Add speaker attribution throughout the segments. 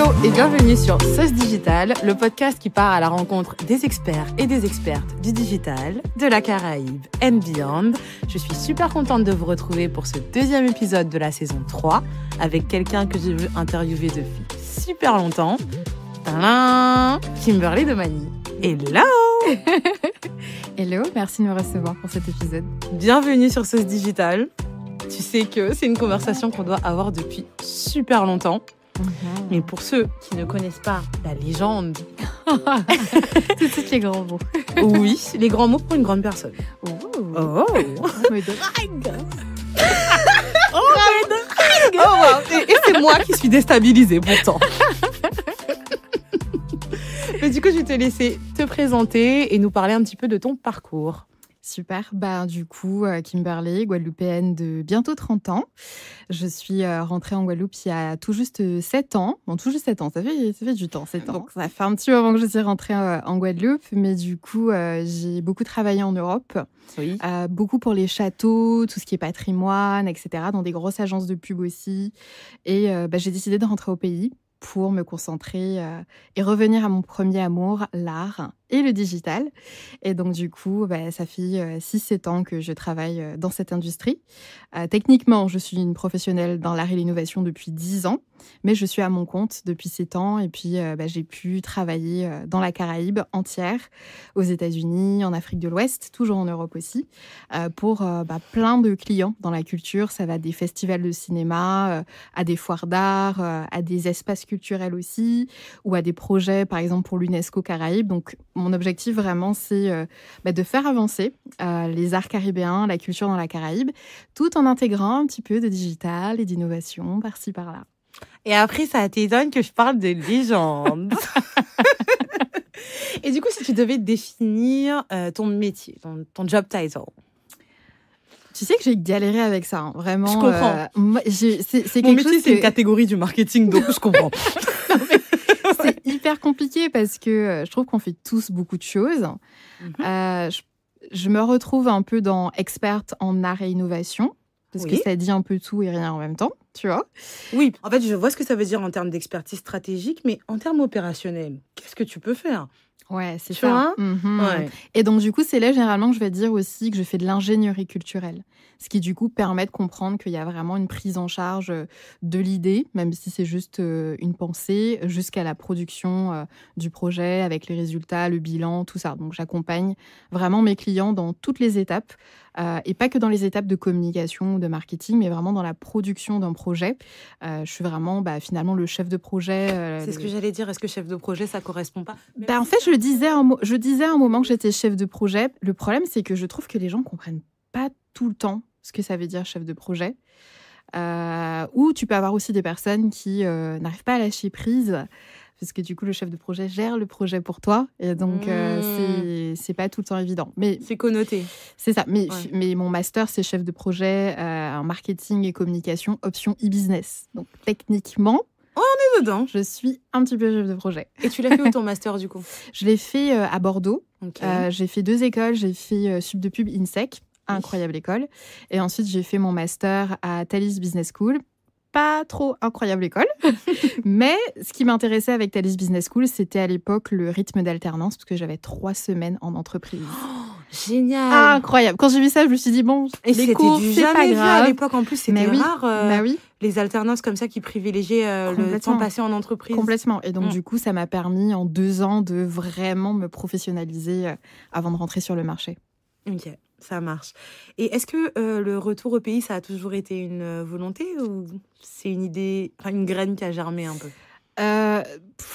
Speaker 1: Hello et bienvenue sur Sauce Digital, le podcast qui part à la rencontre des experts et des expertes du digital, de la Caraïbe and beyond. Je suis super contente de vous retrouver pour ce deuxième épisode de la saison 3 avec quelqu'un que j'ai vu interviewer depuis super longtemps. Tadam, Kimberly Domani. Hello.
Speaker 2: Hello, merci de me recevoir pour cet épisode.
Speaker 1: Bienvenue sur Sauce Digital. Tu sais que c'est une conversation qu'on doit avoir depuis super longtemps. Mais pour ceux qui ne connaissent pas la légende...
Speaker 2: Tout de suite les grands mots.
Speaker 1: Oui, les grands mots pour une grande personne.
Speaker 2: Oh.
Speaker 1: Mais de dingue. Wow. Et c'est moi qui suis déstabilisée pourtant. Mais du coup, je vais te laisser te présenter et nous parler un petit peu de ton parcours.
Speaker 2: Super. Du coup, Kimberly, guadeloupéenne de bientôt 30 ans. Je suis rentrée en Guadeloupe il y a tout juste 7 ans. Bon, tout juste 7 ans, ça fait du temps, 7 ans. Donc, ça fait un petit moment que je suis rentrée en Guadeloupe. Mais du coup, j'ai beaucoup travaillé en Europe.
Speaker 1: Oui.
Speaker 2: Beaucoup pour les châteaux, tout ce qui est patrimoine, etc. Dans des grosses agences de pub aussi. Et j'ai décidé de rentrer au pays pour me concentrer et revenir à mon premier amour, l'art et le digital. Et donc, du coup, ça fait 6-7 ans que je travaille dans cette industrie. Techniquement, je suis une professionnelle dans l'art et l'innovation depuis 10 ans, mais je suis à mon compte depuis 7 ans. Et puis, j'ai pu travailler dans la Caraïbe entière, aux États-Unis, en Afrique de l'Ouest, toujours en Europe aussi, pour plein de clients dans la culture. Ça va des festivals de cinéma, à des foires d'art, à des espaces culturels aussi, ou à des projets, par exemple, pour l'UNESCO Caraïbes. Donc, mon objectif vraiment, c'est de faire avancer les arts caribéens, la culture dans la Caraïbe, tout en intégrant un petit peu de digital et d'innovation par-ci, par-là.
Speaker 1: Et après, ça t'étonne que je parle de légende. Et du coup, si tu devais définir ton métier, ton job title.
Speaker 2: Tu sais que j'ai galéré avec ça, hein. Vraiment.
Speaker 1: Je comprends.
Speaker 2: Mon
Speaker 1: métier, c'est une catégorie du marketing, donc je comprends.
Speaker 2: C'est hyper compliqué parce que je trouve qu'on fait tous beaucoup de choses. Je me retrouve un peu dans experte en art et innovation, parce que ça dit un peu tout et rien en même temps, tu vois.
Speaker 1: Oui, en fait, je vois ce que ça veut dire en termes d'expertise stratégique, mais en termes opérationnels, qu'est-ce que tu peux faire ?
Speaker 2: Ouais, c'est
Speaker 1: tu
Speaker 2: ça.
Speaker 1: vois ouais.
Speaker 2: Et donc, du coup, c'est là, généralement, que je vais dire aussi que je fais de l'ingénierie culturelle. Ce qui, du coup, permet de comprendre qu'il y a vraiment une prise en charge de l'idée, même si c'est juste une pensée, jusqu'à la production du projet, avec les résultats, le bilan, tout ça. Donc, j'accompagne vraiment mes clients dans toutes les étapes, et pas que dans les étapes de communication ou de marketing, mais vraiment dans la production d'un projet. Je suis vraiment, finalement, le chef de projet.
Speaker 1: C'est ce que j'allais dire. Est-ce que chef de projet, ça correspond pas ?
Speaker 2: En fait, je disais à un moment que j'étais chef de projet. Le problème, c'est que je trouve que les gens comprennent pas tout le temps ce que ça veut dire chef de projet. Ou tu peux avoir aussi des personnes qui n'arrivent pas à lâcher prise, parce que du coup, le chef de projet gère le projet pour toi. Et donc, c'est pas tout le temps évident. Mais
Speaker 1: c'est connoté.
Speaker 2: C'est ça. Mais mon master, c'est chef de projet en marketing et communication, option e-business. Donc, techniquement,
Speaker 1: on est dedans.
Speaker 2: Je suis un petit peu chef de projet.
Speaker 1: Et tu l'as fait où ton master du coup ?
Speaker 2: Je l'ai fait à Bordeaux.
Speaker 1: Okay.
Speaker 2: J'ai fait 2 écoles. J'ai fait Sub de Pub INSEC, incroyable école. Et ensuite, j'ai fait mon master à Thalys Business School. Pas trop incroyable école. Mais ce qui m'intéressait avec Thalys Business School, c'était à l'époque le rythme d'alternance, parce que j'avais 3 semaines en entreprise.
Speaker 1: Génial.
Speaker 2: Incroyable. Quand j'ai vu ça, je me suis dit, bon,
Speaker 1: et
Speaker 2: les cours, c'est pas grave.
Speaker 1: À l'époque, en plus, c'était rare.
Speaker 2: Oui.
Speaker 1: Les alternances comme ça qui privilégiaient le temps passé en entreprise.
Speaker 2: Complètement. Et donc, du coup, ça m'a permis en 2 ans de vraiment me professionnaliser avant de rentrer sur le marché.
Speaker 1: Ok, ça marche. Et est-ce que le retour au pays, ça a toujours été une volonté ou c'est une idée, une graine qui a germé un peu ?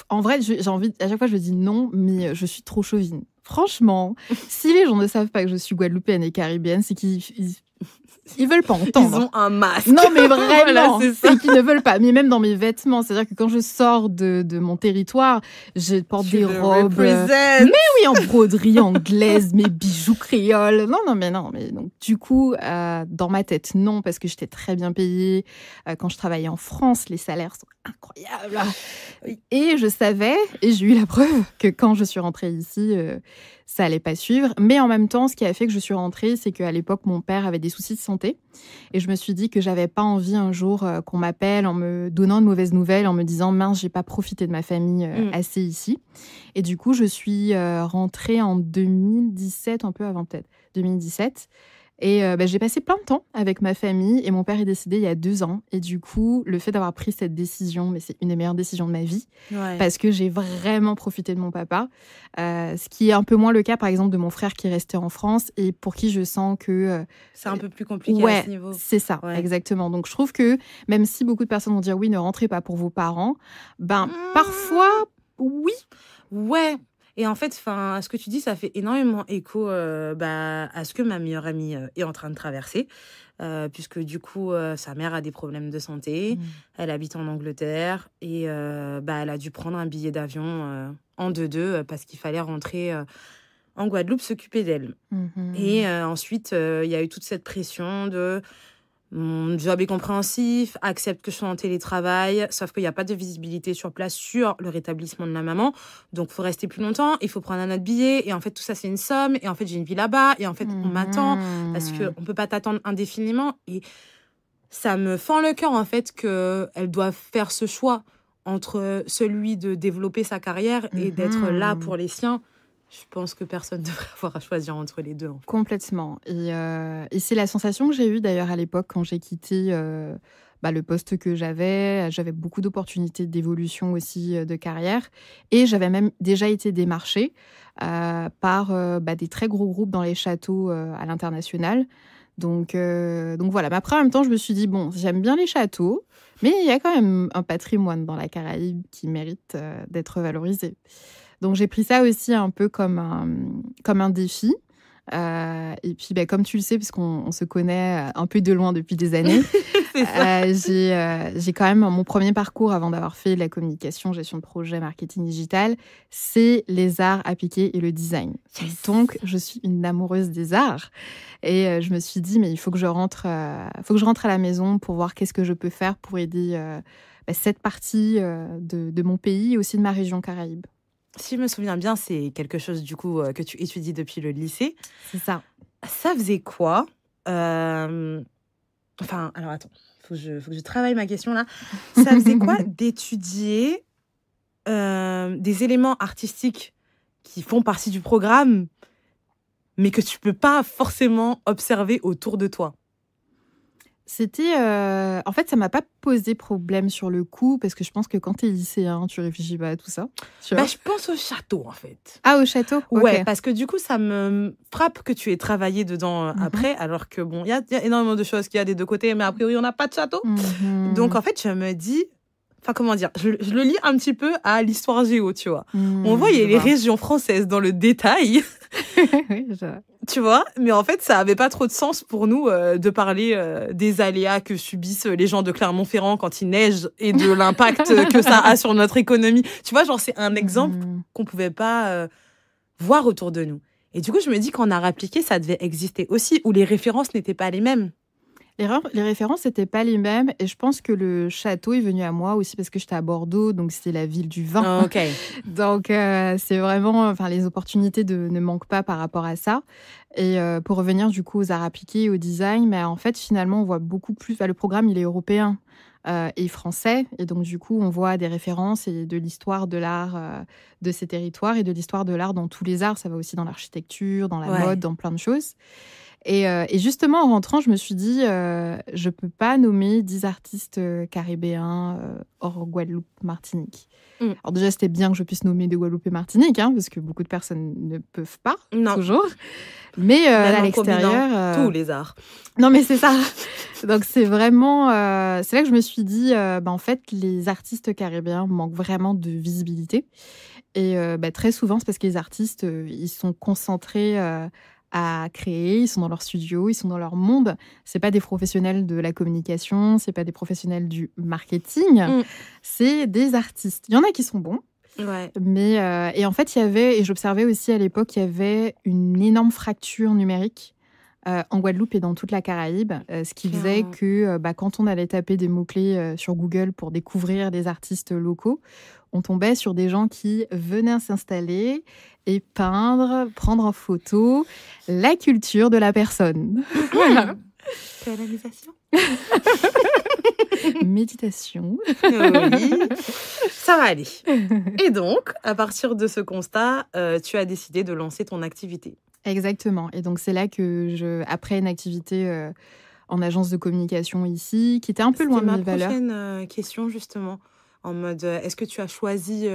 Speaker 2: En vrai, j'ai envie, à chaque fois, je dis non, mais je suis trop chauvine. Franchement, si les gens ne savent pas que je suis guadeloupéenne et caribéenne, c'est qu'ils veulent pas entendre.
Speaker 1: Ils ont un masque.
Speaker 2: Non, mais vraiment,
Speaker 1: voilà,
Speaker 2: c'est qu'ils ne veulent pas. Mais même dans mes vêtements, c'est-à-dire que quand je sors de mon territoire, je porte des robes. Mais oui, en broderie anglaise, mes bijoux créoles. Non. Mais donc, du coup, dans ma tête, non, parce que j'étais très bien payée. Quand je travaillais en France, les salaires sont incroyable. Et je savais, et j'ai eu la preuve, que quand je suis rentrée ici, ça allait pas suivre. Mais en même temps, ce qui a fait que je suis rentrée, c'est qu'à l'époque, mon père avait des soucis de santé. Et je me suis dit que j'avais pas envie un jour qu'on m'appelle en me donnant de mauvaises nouvelles, en me disant « mince, j'ai pas profité de ma famille assez ici ». Et du coup, je suis rentrée en 2017, un peu avant peut-être, 2017. Et j'ai passé plein de temps avec ma famille et mon père est décédé il y a 2 ans. Et du coup, le fait d'avoir pris cette décision, mais c'est une des meilleures décisions de ma vie, parce que j'ai vraiment profité de mon papa. Ce qui est un peu moins le cas, par exemple, de mon frère qui est resté en France et pour qui je sens que...
Speaker 1: c'est un peu plus compliqué à ce niveau.
Speaker 2: C'est ça, exactement. Donc, je trouve que même si beaucoup de personnes vont dire « oui, ne rentrez pas pour vos parents », parfois, oui.
Speaker 1: Ouais. Et en fait, ce que tu dis, ça fait énormément écho à ce que ma meilleure amie est en train de traverser. Puisque du coup, sa mère a des problèmes de santé. Elle habite en Angleterre. Et elle a dû prendre un billet d'avion en 2-2 parce qu'il fallait rentrer en Guadeloupe s'occuper d'elle. Et ensuite, il y a eu toute cette pression de... Mon job est compréhensif, accepte que je sois en télétravail, sauf qu'il n'y a pas de visibilité sur place sur le rétablissement de la maman. Donc, il faut rester plus longtemps, il faut prendre un autre billet. Et en fait, tout ça, c'est une somme. Et en fait, j'ai une vie là-bas. Et en fait, on m'attend parce qu'on ne peut pas t'attendre indéfiniment. Et ça me fend le cœur, en fait, qu'elle doit faire ce choix entre celui de développer sa carrière et d'être là pour les siens. Je pense que personne ne devrait avoir à choisir entre les deux. En fait.
Speaker 2: Complètement. Et c'est la sensation que j'ai eue d'ailleurs à l'époque quand j'ai quitté le poste que j'avais. J'avais beaucoup d'opportunités d'évolution aussi de carrière. Et j'avais même déjà été démarchée par des très gros groupes dans les châteaux à l'international. Donc voilà. Mais après, en même temps, je me suis dit, bon, j'aime bien les châteaux, mais il y a quand même un patrimoine dans la Caraïbe qui mérite d'être valorisé. Donc, j'ai pris ça aussi un peu comme un défi. Et puis, comme tu le sais, puisqu'on se connaît un peu de loin depuis des années, j'ai quand même mon premier parcours avant d'avoir fait la communication, gestion de projet, marketing digital, c'est les arts appliqués et le design. Yes. Donc, je suis une amoureuse des arts. Et je me suis dit, mais il faut que je rentre à la maison pour voir qu'est-ce que je peux faire pour aider cette partie de mon pays et aussi de ma région Caraïbe.
Speaker 1: Si je me souviens bien, c'est quelque chose du coup que tu étudies depuis le lycée.
Speaker 2: C'est ça.
Speaker 1: Ça faisait quoi alors attends, faut que je travaille ma question là. Ça faisait quoi d'étudier des éléments artistiques qui font partie du programme, mais que tu peux pas forcément observer autour de toi?
Speaker 2: C'était... En fait, ça m'a pas posé problème sur le coup, parce que je pense que quand t'es lycéen, tu réfléchis pas à tout ça.
Speaker 1: Je pense au château, en fait.
Speaker 2: Ah, au château?
Speaker 1: Ouais,
Speaker 2: okay.
Speaker 1: Parce que du coup, ça me frappe que tu aies travaillé dedans après, alors que bon, il y a énormément de choses qu'il y a des deux côtés, mais a priori, on n'a pas de château. Donc, en fait, je me dis... Enfin, comment dire, je le lis un petit peu à l'histoire géo, tu vois. On voit, il y a les régions françaises dans le détail.
Speaker 2: Oui,
Speaker 1: tu vois, mais en fait, ça avait pas trop de sens pour nous de parler des aléas que subissent les gens de Clermont-Ferrand quand il neige et de l'impact que ça a sur notre économie. Tu vois, genre, c'est un exemple qu'on pouvait pas voir autour de nous. Et du coup, je me dis qu'en art appliqué, ça devait exister aussi, où les références n'étaient pas les mêmes.
Speaker 2: Les références n'étaient pas les mêmes et je pense que le château est venu à moi aussi parce que j'étais à Bordeaux, donc c'était la ville du vin.
Speaker 1: Oh, okay.
Speaker 2: Donc c'est vraiment, les opportunités ne manquent pas par rapport à ça. Et pour revenir du coup aux arts appliqués et au design, mais en fait finalement on voit beaucoup plus. Le programme il est européen et français et donc du coup on voit des références et de l'histoire de l'art de ces territoires et de l'histoire de l'art dans tous les arts. Ça va aussi dans l'architecture, dans la mode, dans plein de choses. Et justement, en rentrant, je me suis dit, je ne peux pas nommer 10 artistes caribéens hors Guadeloupe, Martinique. Alors déjà, c'était bien que je puisse nommer de Guadeloupe et Martinique, parce que beaucoup de personnes ne peuvent pas, toujours. Mais à l'extérieur...
Speaker 1: tous les arts.
Speaker 2: Non, mais c'est ça. Donc, c'est vraiment... c'est là que je me suis dit, en fait, les artistes caribéens manquent vraiment de visibilité. Et très souvent, c'est parce que les artistes, ils sont concentrés... à créer, ils sont dans leur studio, ils sont dans leur monde. C'est pas des professionnels de la communication, c'est pas des professionnels du marketing, c'est des artistes. Il y en a qui sont bons, mais et en fait il y avait, et j'observais aussi à l'époque, il y avait une énorme fracture numérique en Guadeloupe et dans toute la Caraïbe, ce qui faisait que quand on allait taper des mots-clés sur Google pour découvrir des artistes locaux, on tombait sur des gens qui venaient s'installer et peindre, prendre en photo la culture de la personne. Voilà.
Speaker 1: Canalisation.
Speaker 2: Méditation.
Speaker 1: Oui, ça va aller. Et donc, à partir de ce constat, tu as décidé de lancer ton activité.
Speaker 2: Exactement. Et donc, c'est là que après une activité en agence de communication ici, qui était un peu loin de mes valeurs.
Speaker 1: C'était ma prochaine question, justement, en mode, est-ce que tu as choisi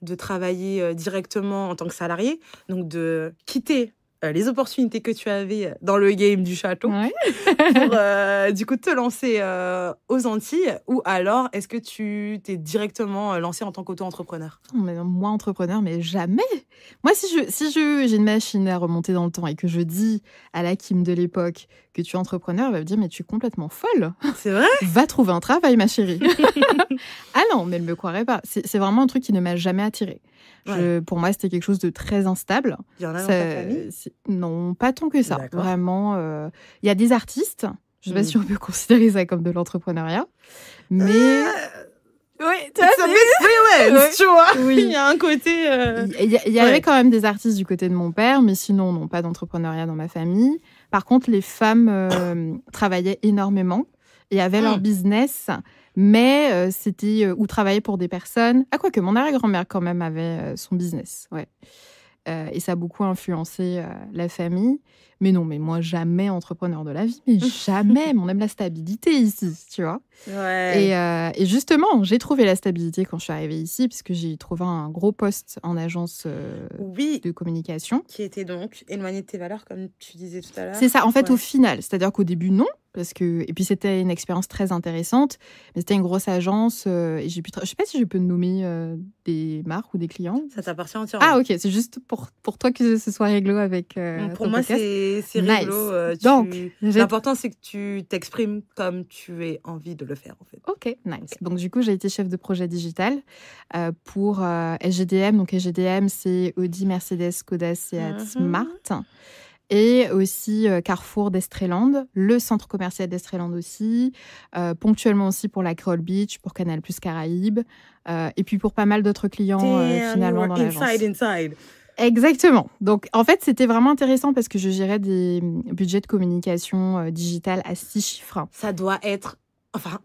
Speaker 1: de travailler directement en tant que salarié, donc de quitter les opportunités que tu avais dans le game du château pour du coup te lancer aux Antilles, ou alors est-ce que tu t'es directement lancé en tant qu'auto-entrepreneur?
Speaker 2: Moi, entrepreneur, mais jamais. Moi, si j'ai une machine à remonter dans le temps et que je dis à la Kim de l'époque que tu es entrepreneur, elle va me dire, mais tu es complètement folle.
Speaker 1: C'est vrai?
Speaker 2: Va trouver un travail, ma chérie. Ah non, mais elle ne me croirait pas. C'est vraiment un truc qui ne m'a jamais attirée. Pour moi, c'était quelque chose de très instable.
Speaker 1: Il y en a dans ta famille?
Speaker 2: Non, pas tant que ça.
Speaker 1: D'accord.
Speaker 2: Vraiment, il y a des artistes. Je ne sais pas si on peut considérer ça comme de l'entrepreneuriat. Mais...
Speaker 1: Oui, tu vois,
Speaker 2: oui.
Speaker 1: Il y a un côté...
Speaker 2: Il y avait quand même des artistes du côté de mon père, mais sinon, non, pas d'entrepreneuriat dans ma famille. Par contre, les femmes travaillaient énormément et avaient leur business, mais c'était ou travaillaient pour des personnes. Ah, quoique, mon arrière-grand-mère, quand même, avait son business, ouais. Et ça a beaucoup influencé la famille. Mais non, mais moi, jamais entrepreneur de la vie. Mais jamais. On aime la stabilité ici, tu vois.
Speaker 1: Ouais.
Speaker 2: Et justement, j'ai trouvé la stabilité quand je suis arrivée ici, puisque j'ai trouvé un gros poste en agence de communication.
Speaker 1: Qui était donc éloigné de tes valeurs, comme tu disais tout à l'heure.
Speaker 2: C'est ça, en fait, au final. C'est-à-dire qu'au début, non. Et puis, c'était une expérience très intéressante. Mais c'était une grosse agence. Et je ne sais pas si je peux nommer des marques ou des clients.
Speaker 1: Ça t'appartient entièrement.
Speaker 2: Ah, ok. C'est juste pour toi que ce soit réglo avec
Speaker 1: pour moi, c'est réglo.
Speaker 2: Nice. Donc,
Speaker 1: l'important, c'est que tu t'exprimes comme tu as envie de le faire, en fait.
Speaker 2: Ok, nice. Okay. Donc, du coup, j'ai été chef de projet digital pour SGDM. Donc, SGDM, c'est Audi, Mercedes, Skoda, Seat, Smart. Et aussi Carrefour d'Estreland, le centre commercial d'Estreland aussi, ponctuellement aussi pour la Creole Beach, pour Canal+ Caraïbes, et puis pour pas mal d'autres clients finalement dans l'agence.
Speaker 1: Inside.
Speaker 2: Exactement. Donc, en fait, c'était vraiment intéressant parce que je gérais des budgets de communication digitale à 6 chiffres.
Speaker 1: Ça doit être... Enfin,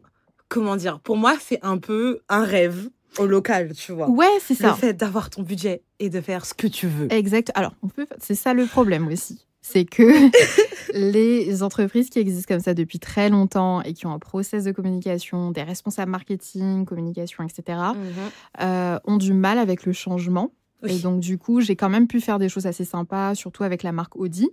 Speaker 1: comment dire? Pour moi, c'est un peu un rêve au local, tu vois.
Speaker 2: Ouais, c'est ça.
Speaker 1: Le fait d'avoir ton budget et de faire ce que tu veux.
Speaker 2: Exact. Alors, c'est ça le problème aussi. C'est que les entreprises qui existent comme ça depuis très longtemps et qui ont un process de communication, des responsables marketing, communication, etc., ont du mal avec le changement. Oui. Et donc, du coup, j'ai quand même pu faire des choses assez sympas, surtout avec la marque Audi.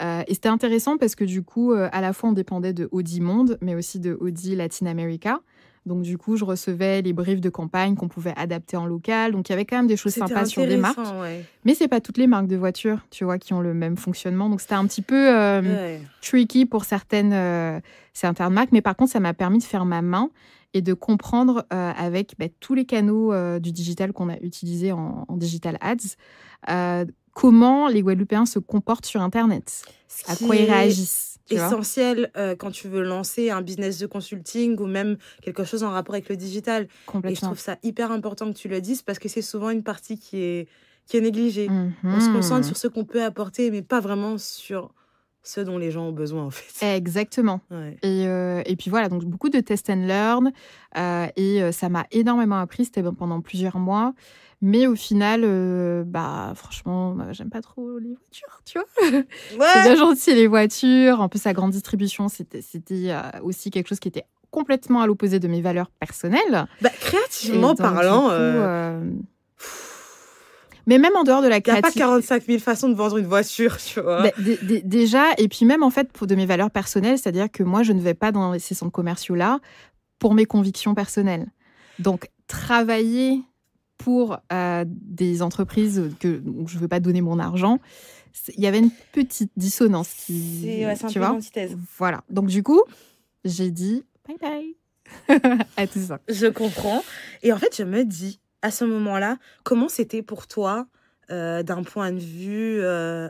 Speaker 2: Et c'était intéressant parce que, du coup, à la fois, on dépendait de Audi Monde, mais aussi de Audi Latin America. Donc, du coup, je recevais les briefs de campagne qu'on pouvait adapter en local. Donc, il y avait quand même des choses sympas sur des marques.
Speaker 1: Ouais.
Speaker 2: Mais ce n'est pas toutes les marques de voitures, tu vois, qui ont le même fonctionnement. Donc, c'était un petit peu tricky pour certaines marques. Mais par contre, ça m'a permis de faire ma main et de comprendre avec tous les canaux du digital qu'on a utilisés en digital ads, comment les Guadeloupéens se comportent sur Internet, à quoi ils réagissent.
Speaker 1: Essentiel quand tu veux lancer un business de consulting ou même quelque chose en rapport avec le digital. Et je trouve ça hyper important que tu le dises parce que c'est souvent une partie qui est négligée. On se concentre sur ce qu'on peut apporter, mais pas vraiment sur ce dont les gens ont besoin, en fait.
Speaker 2: Exactement. Ouais. Et puis voilà, donc beaucoup de test and learn. Et ça m'a énormément appris. C'était pendant plusieurs mois. Mais au final, franchement, j'aime pas trop les voitures, tu vois. Ouais. C'est bien gentil, les voitures. En plus, la grande distribution, c'était aussi quelque chose qui était complètement à l'opposé de mes valeurs personnelles.
Speaker 1: Créativement parlant...
Speaker 2: Mais même en dehors de la créativité...
Speaker 1: Il n'y a pas 45 000 façons de vendre une voiture, tu vois.
Speaker 2: Déjà, et puis même en fait, de mes valeurs personnelles, c'est-à-dire que moi, je ne vais pas dans ces centres commerciaux-là pour mes convictions personnelles. Donc, travailler pour des entreprises où je ne veux pas donner mon argent, il y avait une petite dissonance.
Speaker 1: C'est un peu l'antithèse.
Speaker 2: Voilà. Donc, du coup, j'ai dit bye-bye à tout ça.
Speaker 1: Je comprends. Et en fait, je me dis, à ce moment-là, comment c'était pour toi, d'un point de vue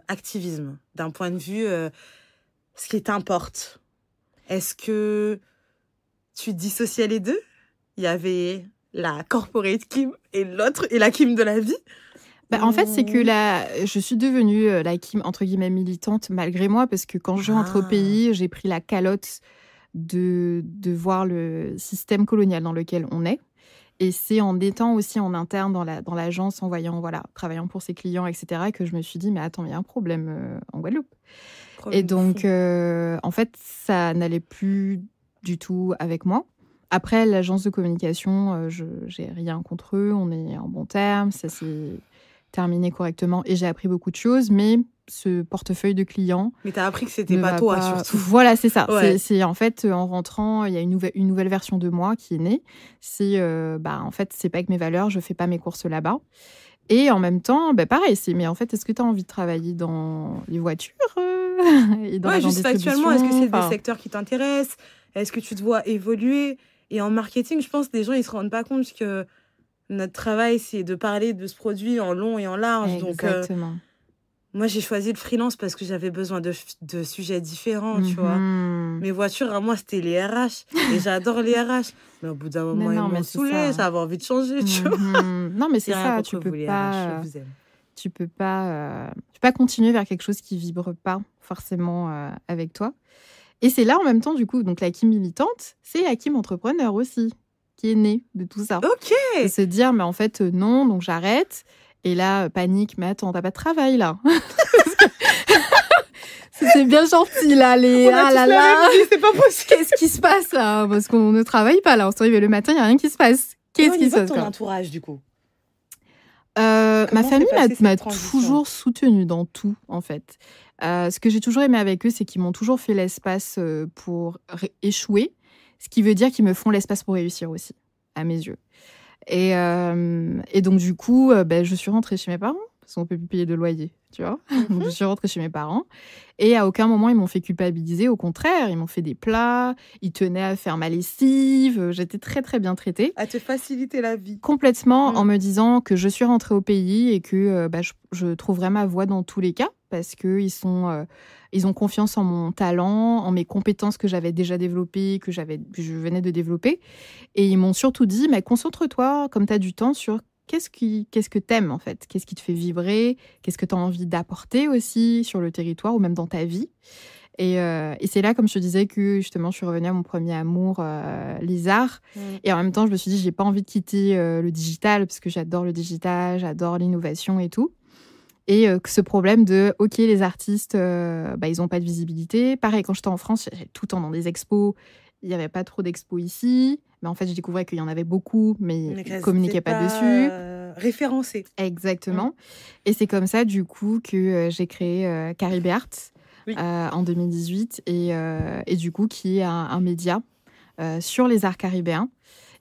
Speaker 1: activisme, d'un point de vue ce qui t'importe. Est-ce que tu dissociais les deux? Il y avait la corporate Kim et l'autre, et la Kim de la vie?
Speaker 2: En fait, c'est que je suis devenue la Kim, entre guillemets, militante, malgré moi, parce que quand je rentre au pays, j'ai pris la calotte de voir le système colonial dans lequel on est. Et c'est en étant aussi en interne dans l'agence, en voyant, travaillant pour ses clients, etc., que je me suis dit, mais attends, il y a un problème en Guadeloupe. Et donc, en fait, ça n'allait plus du tout avec moi. Après, l'agence de communication, j'ai rien contre eux, on est en bon terme, ça s'est terminé correctement et j'ai appris beaucoup de choses, mais ce portefeuille de clients...
Speaker 1: Mais t'as appris que c'était pas toi, surtout.
Speaker 2: Voilà, c'est ça.
Speaker 1: Ouais.
Speaker 2: C'est en fait, en rentrant, il y a une nouvelle version de moi qui est née. C'est, en fait, c'est pas avec mes valeurs, je fais pas mes courses là-bas. Et en même temps, pareil, mais en fait, est-ce que tu as envie de travailler dans les voitures et dans la grande
Speaker 1: juste
Speaker 2: distribution?
Speaker 1: actuellement, est-ce que c'est des secteurs qui t'intéressent? Est-ce que tu te vois évoluer? Et en marketing, je pense que les gens, ils se rendent pas compte que notre travail, c'est de parler de ce produit en long et en large.
Speaker 2: Exactement.
Speaker 1: Donc, moi, j'ai choisi le freelance parce que j'avais besoin de sujets différents, tu vois. Mes voitures, à moi, c'était les RH. Et j'adore les RH. Mais au bout d'un moment, ils m'ont saoulée. J'avais envie de changer, tu vois.
Speaker 2: Non, mais c'est ça. Tu peux pas... Tu peux pas continuer vers quelque chose qui vibre pas forcément avec toi. Et c'est là, en même temps, du coup, donc la Kim militante, c'est la Kim entrepreneur aussi, qui est née de tout ça.
Speaker 1: Ok.
Speaker 2: De se dire, mais en fait, non, donc j'arrête. Et là, panique, mais attends, t'as pas de travail, là. C'est bien gentil, là, les...
Speaker 1: On a tous la même vie, c'est pas possible.
Speaker 2: Qu'est-ce qui se passe, là? Parce qu'on ne travaille pas, là. On se réveille le matin, il n'y a rien qui se passe. Qu'est-ce qui se passe,
Speaker 1: ton entourage, du coup?
Speaker 2: Ma famille m'a toujours soutenue dans tout, en fait. Ce que j'ai toujours aimé avec eux, c'est qu'ils m'ont toujours fait l'espace pour échouer, ce qui veut dire qu'ils me font l'espace pour réussir aussi, à mes yeux. Et donc, du coup, je suis rentrée chez mes parents, parce qu'on ne peut plus payer de loyer, tu vois. Donc, je suis rentrée chez mes parents. Et à aucun moment, ils m'ont fait culpabiliser. Au contraire, ils m'ont fait des plats, ils tenaient à faire ma lessive. J'étais très, très bien traitée.
Speaker 1: À te faciliter la vie.
Speaker 2: Complètement, en me disant que je suis rentrée au pays et que je trouverai ma voie dans tous les cas, parce qu'ils ont confiance en mon talent, en mes compétences que j'avais déjà développées, que je venais de développer. Et ils m'ont surtout dit, mais concentre-toi, comme tu as du temps, sur qu'est-ce que t'aimes, en fait. Qu'est-ce qui te fait vibrer? Qu'est-ce que tu as envie d'apporter aussi sur le territoire ou même dans ta vie? Et c'est là, comme je te disais, que justement, je suis revenue à mon premier amour, les arts. Et en même temps, je me suis dit, j'ai pas envie de quitter le digital, parce que j'adore le digital, j'adore l'innovation et tout. Et ce problème de, OK, les artistes, ils n'ont pas de visibilité. Pareil, quand j'étais en France, j'allais tout le temps dans des expos. Il n'y avait pas trop d'expos ici. Mais en fait, je découvrais qu'il y en avait beaucoup, mais ils ne communiquaient pas dessus.
Speaker 1: Référencés.
Speaker 2: Exactement. Et c'est comme ça, du coup, que j'ai créé Caribe Art en 2018. Et du coup, qui est un média sur les arts caribéens.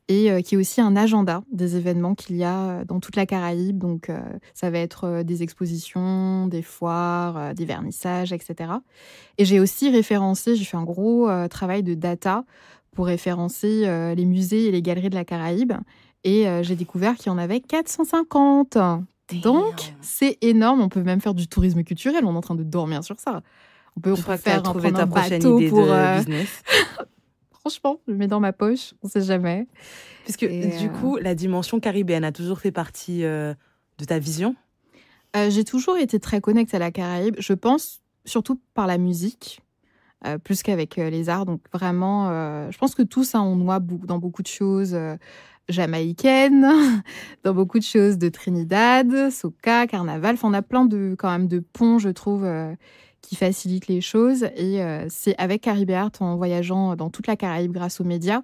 Speaker 2: Et qui est aussi un agenda des événements qu'il y a dans toute la Caraïbe. Donc, ça va être des expositions, des foires, des vernissages, etc. Et j'ai aussi référencé, j'ai fait un gros travail de data pour référencer les musées et les galeries de la Caraïbe. Et j'ai découvert qu'il y en avait 450. Donc, c'est énorme. On peut même faire du tourisme culturel. On est en train de dormir sur ça. On peut faire
Speaker 1: trouver ta prochaine
Speaker 2: idée
Speaker 1: pour business.
Speaker 2: Franchement, je le mets dans ma poche, on ne sait jamais.
Speaker 1: Parce que du coup, la dimension caribéenne a toujours fait partie de ta vision?
Speaker 2: J'ai toujours été très connectée à la Caraïbe, je pense, surtout par la musique, plus qu'avec les arts. Donc vraiment, je pense que tout ça, on noie dans beaucoup de choses jamaïcaines, dans beaucoup de choses de Trinidad, soca, carnaval. Enfin, on a plein quand même de ponts, je trouve, qui facilite les choses. Et c'est avec Caribe Art, en voyageant dans toute la Caraïbe grâce aux médias,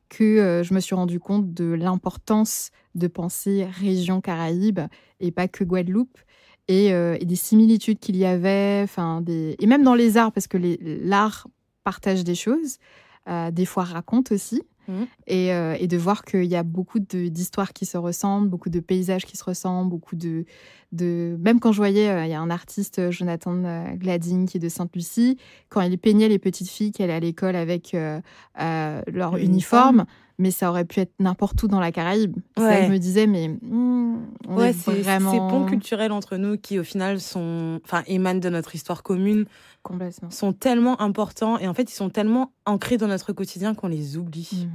Speaker 2: que je me suis rendu compte de l'importance de penser région Caraïbe et pas que Guadeloupe, et des similitudes qu'il y avait, et même dans les arts, parce que l'art partage des choses, des fois raconte aussi. et de voir qu'il y a beaucoup d'histoires qui se ressemblent, beaucoup de paysages qui se ressemblent, beaucoup de... Même quand je voyais, il y a un artiste, Jonathan Glading, qui est de Sainte-Lucie, quand il peignait les petites filles qui allaient à l'école avec leur uniforme, mais ça aurait pu être n'importe où dans la Caraïbe. Ça, je me disais, mais on est vraiment...
Speaker 1: Ces ponts culturels entre nous qui, au final, émanent de notre histoire commune,
Speaker 2: complètement,
Speaker 1: sont tellement importants. Et en fait, ils sont tellement ancrés dans notre quotidien qu'on les oublie.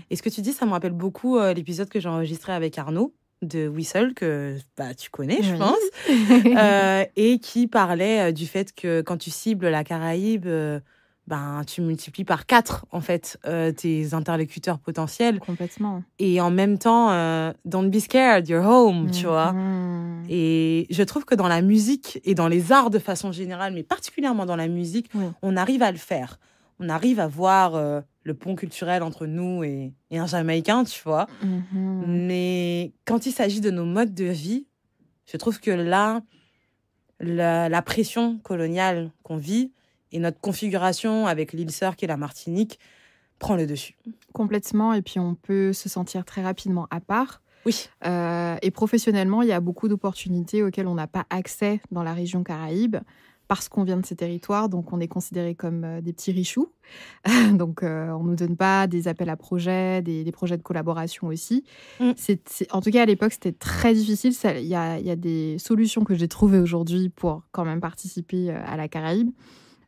Speaker 1: Et ce que tu dis, ça me rappelle beaucoup l'épisode que j'ai enregistré avec Arnaud de Whistle, que tu connais, je pense, et qui parlait du fait que quand tu cibles la Caraïbe... tu multiplies par 4, en fait, tes interlocuteurs potentiels.
Speaker 2: Complètement.
Speaker 1: Et en même temps, don't be scared, you're home, tu vois. Et je trouve que dans la musique et dans les arts de façon générale, mais particulièrement dans la musique, on arrive à le faire. On arrive à voir le pont culturel entre nous et un Jamaïcain, tu vois. Mais quand il s'agit de nos modes de vie, je trouve que là, la pression coloniale qu'on vit, et notre configuration avec l'île Sœur, qui est la Martinique, prend le dessus.
Speaker 2: Complètement. Et puis, on peut se sentir très rapidement à part.
Speaker 1: Oui.
Speaker 2: Et professionnellement, il y a beaucoup d'opportunités auxquelles on n'a pas accès dans la région Caraïbe parce qu'on vient de ces territoires. Donc, on est considérés comme des petits richoux. Donc, on ne nous donne pas des appels à projets, des projets de collaboration aussi. En tout cas, à l'époque, c'était très difficile. Il y a des solutions que j'ai trouvées aujourd'hui pour quand même participer à la Caraïbe.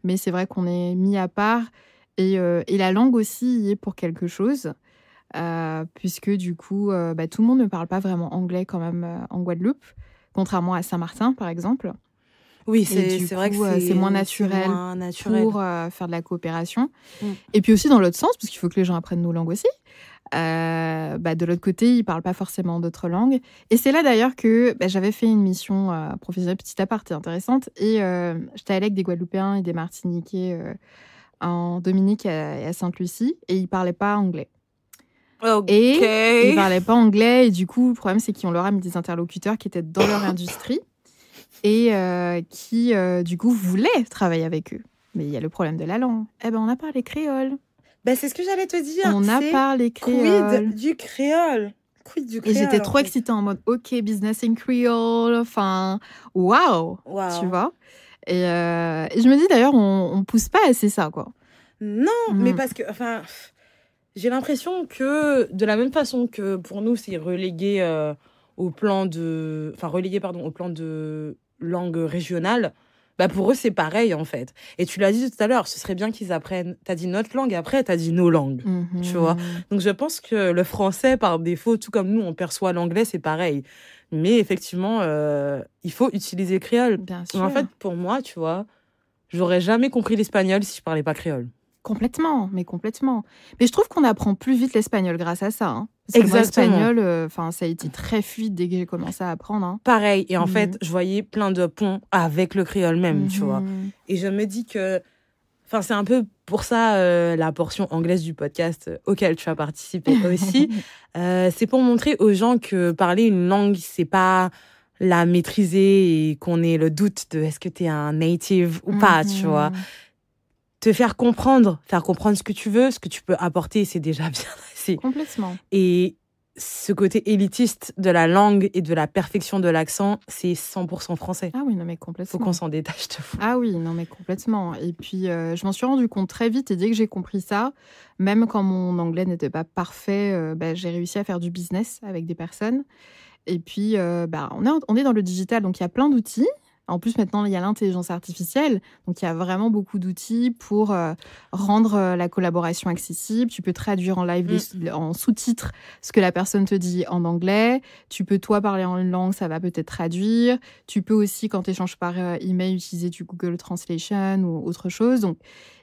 Speaker 2: Mais c'est vrai qu'on est mis à part. Et la langue aussi y est pour quelque chose. Puisque du coup, tout le monde ne parle pas vraiment anglais quand même en Guadeloupe. Contrairement à Saint-Martin, par exemple.
Speaker 1: Oui, c'est vrai que
Speaker 2: c'est moins naturel pour faire de la coopération. Et puis aussi dans l'autre sens, parce qu'il faut que les gens apprennent nos langues aussi. De l'autre côté, ils ne parlent pas forcément d'autres langues. Et c'est là d'ailleurs que j'avais fait une mission professionnelle, petite aparté intéressante. Et j'étais allée avec des Guadeloupéens et des Martiniquais en Dominique et à Sainte-Lucie. Et ils ne parlaient pas anglais.
Speaker 1: Okay.
Speaker 2: Et ils ne parlaient pas anglais. Et du coup, le problème, c'est qu'ils ont leur mis des interlocuteurs qui étaient dans leur industrie et qui, du coup, voulaient travailler avec eux. Mais il y a le problème de la langue. On a parlé créole.
Speaker 1: C'est ce que j'allais te dire.
Speaker 2: On a parlé créole.
Speaker 1: Quid du créole.
Speaker 2: Et j'étais trop excitée en mode, OK, business in creole. Enfin, waouh. Tu vois. Et je me dis, d'ailleurs, on ne pousse pas assez ça, quoi.
Speaker 1: Non, mais parce que, j'ai l'impression que, de la même façon que pour nous, c'est relégué au plan de langue régionale, pour eux, c'est pareil, en fait. Et tu l'as dit tout à l'heure, ce serait bien qu'ils apprennent... T'as dit notre langue, et après, t'as dit nos langues, tu vois. Donc, je pense que le français, par défaut, tout comme nous, on perçoit l'anglais, c'est pareil. Mais effectivement, il faut utiliser le créole.
Speaker 2: Bien sûr.
Speaker 1: En fait, pour moi, tu vois, j'aurais jamais compris l'espagnol si je parlais pas créole.
Speaker 2: Complètement. Mais je trouve qu'on apprend plus vite l'espagnol grâce à ça. Hein. Parce que l'espagnol, ça a été très fluide dès que j'ai commencé à apprendre. Hein.
Speaker 1: Pareil. Et en fait, je voyais plein de ponts avec le créole même, tu vois. Et je me dis que... c'est un peu pour ça la portion anglaise du podcast auquel tu as participé aussi. C'est pour montrer aux gens que parler une langue, c'est pas la maîtriser et qu'on ait le doute de est-ce que t'es un native ou pas, tu vois. Te faire comprendre ce que tu veux, ce que tu peux apporter, c'est déjà bien assez.
Speaker 2: Complètement.
Speaker 1: Et ce côté élitiste de la langue et de la perfection de l'accent, c'est 100% français.
Speaker 2: Ah oui, non mais complètement.
Speaker 1: Faut qu'on s'en détache de fou.
Speaker 2: Ah oui, non mais complètement. Et puis, je m'en suis rendu compte très vite et dès que j'ai compris ça, même quand mon anglais n'était pas parfait, j'ai réussi à faire du business avec des personnes. Et puis, on est dans le digital, donc il y a plein d'outils. En plus, maintenant, il y a l'intelligence artificielle. Donc, il y a vraiment beaucoup d'outils pour rendre la collaboration accessible. Tu peux traduire en live, en sous-titres, ce que la personne te dit en anglais. Tu peux, toi, parler en une langue, ça va peut-être traduire. Tu peux aussi, quand tu échanges par email, utiliser du Google Translation ou autre chose. Donc,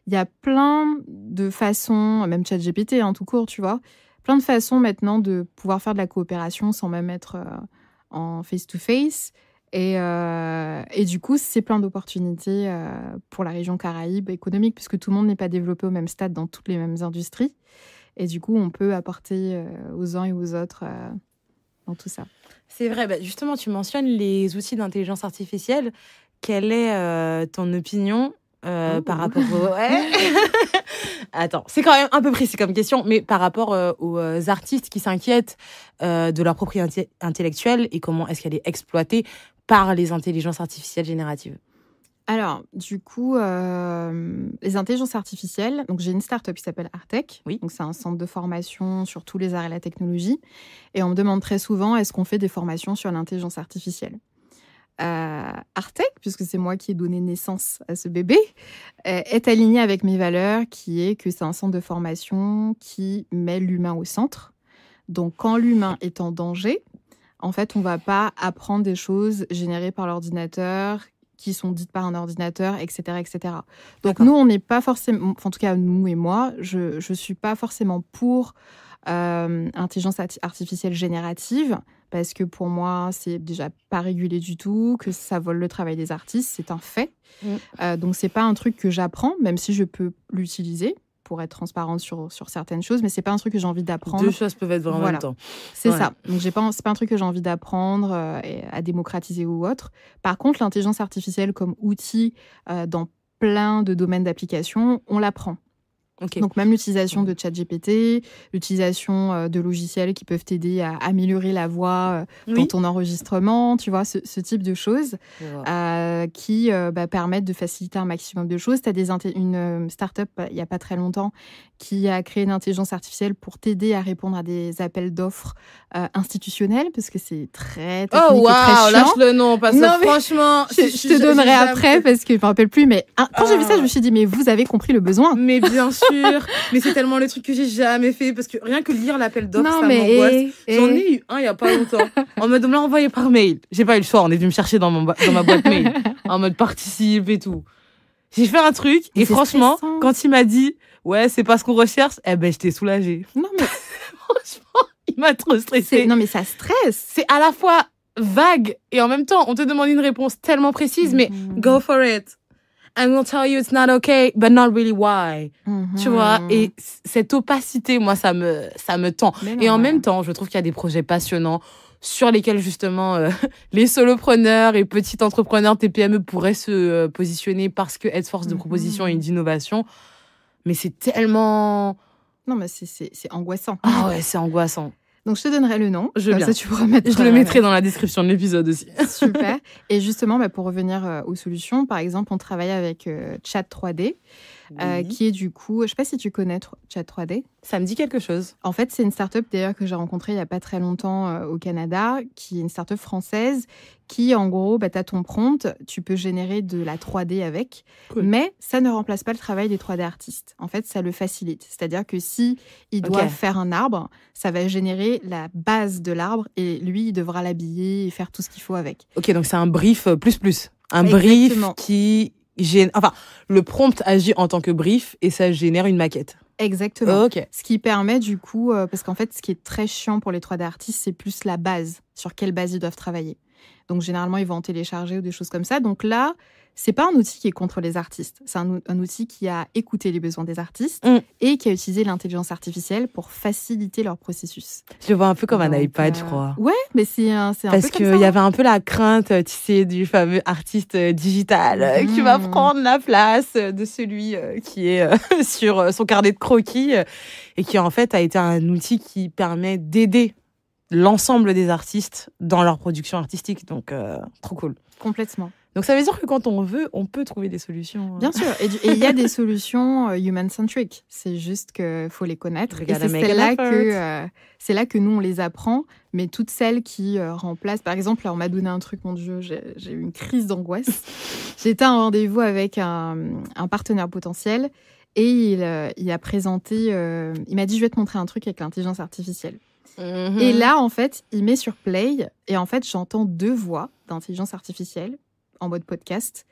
Speaker 2: il y a plein de façons, même ChatGPT, tout court, tu vois, plein de façons maintenant de pouvoir faire de la coopération sans même être en face-to-face. Et du coup, c'est plein d'opportunités pour la région Caraïbe économique, puisque tout le monde n'est pas développé au même stade dans toutes les mêmes industries. Et du coup, on peut apporter aux uns et aux autres dans tout ça.
Speaker 1: C'est vrai. Justement, tu mentionnes les outils d'intelligence artificielle. Quelle est ton opinion par rapport au... Ouais. Attends, c'est quand même un peu précis comme question, mais par rapport aux artistes qui s'inquiètent de leur propriété intellectuelle et comment est-ce qu'elle est exploitée par les intelligences artificielles génératives.
Speaker 2: Alors, du coup, les intelligences artificielles, donc j'ai une start-up qui s'appelle Artech.
Speaker 1: Oui.
Speaker 2: Donc c'est un centre de formation sur tous les arts et la technologie. Et on me demande très souvent, est-ce qu'on fait des formations sur l'intelligence artificielle ? Artech, puisque c'est moi qui ai donné naissance à ce bébé, est aligné avec mes valeurs, qui est que c'est un centre de formation qui met l'humain au centre. Donc, quand l'humain est en danger, en fait, on ne va pas apprendre des choses générées par l'ordinateur, qui sont dites par un ordinateur, etc., etc. Donc,
Speaker 1: D'accord.
Speaker 2: nous, on n'est pas forcément... En tout cas, nous et moi, je ne suis pas forcément pour intelligence artificielle générative, parce que pour moi, c'est déjà pas régulé du tout, que ça vole le travail des artistes, c'est un fait. Donc, c'est pas un truc que j'apprends, même si je peux l'utiliser pour être transparente sur certaines choses, mais c'est pas un truc que j'ai envie d'apprendre.
Speaker 1: Deux choses peuvent être vraies en même temps.
Speaker 2: C'est ça. Donc, c'est pas un truc que j'ai envie d'apprendre à démocratiser ou autre. Par contre, l'intelligence artificielle comme outil dans plein de domaines d'application, on l'apprend.
Speaker 1: Okay.
Speaker 2: Donc, même l'utilisation de ChatGPT, l'utilisation de logiciels qui peuvent t'aider à améliorer la voix dans ton enregistrement, tu vois, ce type de choses qui permettent de faciliter un maximum de choses. Tu as une start-up, il n'y a pas très longtemps, qui a créé une intelligence artificielle pour t'aider à répondre à des appels d'offres institutionnels, parce que c'est très technique et très chiant.
Speaker 1: Lâche le nom, parce que franchement...
Speaker 2: Je te donnerai après, parce que je ne me rappelle plus, mais quand j'ai vu ça, je me suis dit, mais vous avez compris le besoin.
Speaker 1: Mais bien sûr. Mais c'est tellement le truc que j'ai jamais fait, parce que rien que lire l'appel d'offres, ça m'angoisse. J'en ai eu un il y a pas longtemps. On m'a envoyé par mail. J'ai pas eu le choix, on est venu me chercher dans ma boîte mail, en mode participe et tout. J'ai fait un truc, et franchement, stressant. Quand il m'a dit, ouais, c'est pas ce qu'on recherche, j'étais soulagée.
Speaker 2: Non, mais
Speaker 1: franchement, il m'a trop stressée.
Speaker 2: Non, mais ça stresse.
Speaker 1: C'est à la fois vague, et en même temps, on te demande une réponse tellement précise, mais go for it. I'm gonna tell you it's not okay, but not really why. Tu vois, et cette opacité, moi, ça me tend. Et en même temps, je trouve qu'il y a des projets passionnants sur lesquels, justement, les solopreneurs et petits entrepreneurs, TPME pourraient se positionner parce que être force de proposition et d'innovation. Mais c'est tellement...
Speaker 2: Non, mais c'est angoissant.
Speaker 1: Ah ouais, c'est angoissant.
Speaker 2: Donc, je te donnerai le nom.
Speaker 1: Je veux bien.
Speaker 2: Ça, tu pourras mettre...
Speaker 1: Je le mettrai dans la description de l'épisode aussi.
Speaker 2: Super. Et justement, pour revenir aux solutions, par exemple, on travaille avec Chat3D, qui est du coup... Je ne sais pas si tu connais Chat3D.
Speaker 1: Ça me dit quelque chose.
Speaker 2: En fait, c'est une start-up d'ailleurs que j'ai rencontrée il n'y a pas très longtemps au Canada, qui est une start-up française qui, en gros, tu as ton prompt, tu peux générer de la 3D avec, mais ça ne remplace pas le travail des 3D artistes. En fait, ça le facilite. C'est-à-dire que si il doit faire un arbre, ça va générer la base de l'arbre et lui, il devra l'habiller et faire tout ce qu'il faut avec. Ok,
Speaker 1: donc c'est un brief plus. Un brief qui... Enfin, le prompt agit en tant que brief et ça génère une maquette.
Speaker 2: Exactement. Ce qui permet du coup, parce qu'en fait, ce qui est très chiant pour les 3D artistes, c'est plus la base, sur quelle base ils doivent travailler. Donc, généralement, ils vont en télécharger ou des choses comme ça. Donc là, c'est pas un outil qui est contre les artistes. C'est un outil qui a écouté les besoins des artistes et qui a utilisé l'intelligence artificielle pour faciliter leur processus.
Speaker 1: Je le vois un peu comme un iPad, je crois.
Speaker 2: Ouais, mais c'est un peu comme ça.
Speaker 1: Parce qu'il y avait un peu la crainte, tu sais, du fameux artiste digital qui va prendre la place de celui qui est sur son carnet de croquis et qui, en fait, a été un outil qui permet d'aider l'ensemble des artistes dans leur production artistique. Donc, trop cool.
Speaker 2: Complètement.
Speaker 1: Donc, ça veut dire que quand on veut, on peut trouver des solutions.
Speaker 2: Bien sûr. Et il y a des solutions human-centric. C'est juste qu'il faut les connaître. Et c'est là que nous, on les apprend. Mais toutes celles qui remplacent... Par exemple, là, on m'a donné un truc, mon Dieu, j'ai eu une crise d'angoisse. J'étais à un rendez-vous avec un partenaire potentiel et il a présenté... il m'a dit, je vais te montrer un truc avec l'intelligence artificielle. Et là, en fait, il met sur play et en fait, j'entends 2 voix d'intelligence artificielle en mode podcast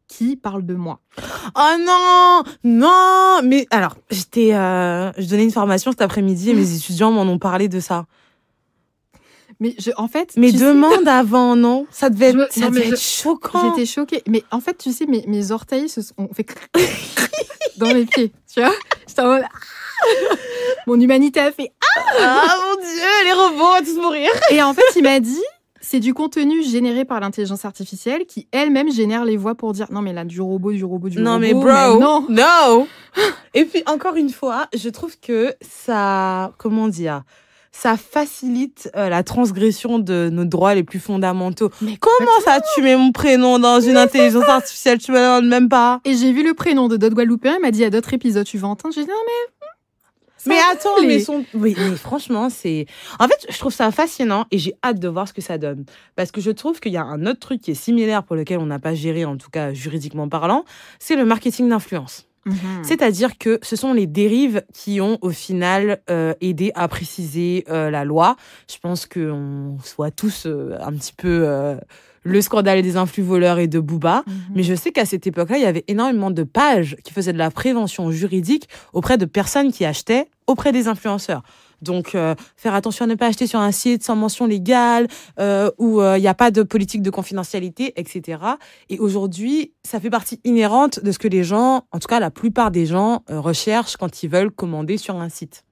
Speaker 2: qui parlent de moi.
Speaker 1: Oh non, mais alors, je donnais une formation cet après-midi et mes étudiants m'en ont parlé de ça.
Speaker 2: Mais
Speaker 1: mais demande avant, non? Ça devait être choquant.
Speaker 2: J'étais choquée. Mais en fait, tu sais, mes orteils se sont fait dans mes pieds, tu vois? J'étais en mode... Mon humanité a fait
Speaker 1: ah mon Dieu, les robots vont tous mourir.
Speaker 2: Et en fait, il m'a dit, C'est du contenu généré par l'intelligence artificielle qui elle-même génère les voix pour dire non mais là du robot.
Speaker 1: Non mais bro, non. Et puis encore une fois, je trouve que ça, comment dire, ça facilite la transgression de nos droits les plus fondamentaux. Mais comment ça, tu mets mon prénom dans une intelligence artificielle, tu me demandes même pas.
Speaker 2: Et j'ai vu le prénom de Dot Guadeloupéen, il m'a dit il y a d'autres épisodes, tu vas entendre. J'ai dit non
Speaker 1: mais attends, mais franchement, c'est... En fait, je trouve ça fascinant et j'ai hâte de voir ce que ça donne. Parce que je trouve qu'il y a un autre truc qui est similaire pour lequel on n'a pas géré, en tout cas juridiquement parlant, c'est le marketing d'influence. C'est-à-dire que ce sont les dérives qui ont au final aidé à préciser la loi. Je pense qu'on soit tous un petit peu le scandale des influx voleurs et de Booba. Mais je sais qu'à cette époque-là, il y avait énormément de pages qui faisaient de la prévention juridique auprès de personnes qui achetaient auprès des influenceurs. Donc, faire attention à ne pas acheter sur un site sans mention légale, où il n'y a pas de politique de confidentialité, etc. Et aujourd'hui, ça fait partie inhérente de ce que les gens, en tout cas la plupart des gens, recherchent quand ils veulent commander sur un site.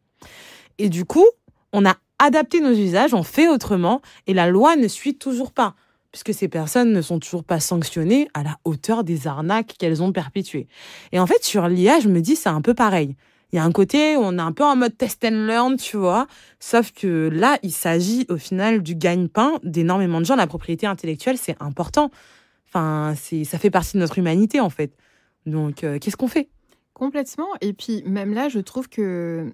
Speaker 1: Et du coup, on a adapté nos usages, on fait autrement, et la loi ne suit toujours pas, puisque ces personnes ne sont toujours pas sanctionnées à la hauteur des arnaques qu'elles ont perpétuées. Et en fait, sur l'IA, je me dis, c'est un peu pareil. Il y a un côté où on est un peu en mode test and learn, tu vois. Sauf que là, il s'agit au final du gagne-pain d'énormément de gens. La propriété intellectuelle, c'est important. Enfin, ça fait partie de notre humanité, en fait. Donc, qu'est-ce qu'on fait ?
Speaker 2: Complètement. Et puis, même là, je trouve que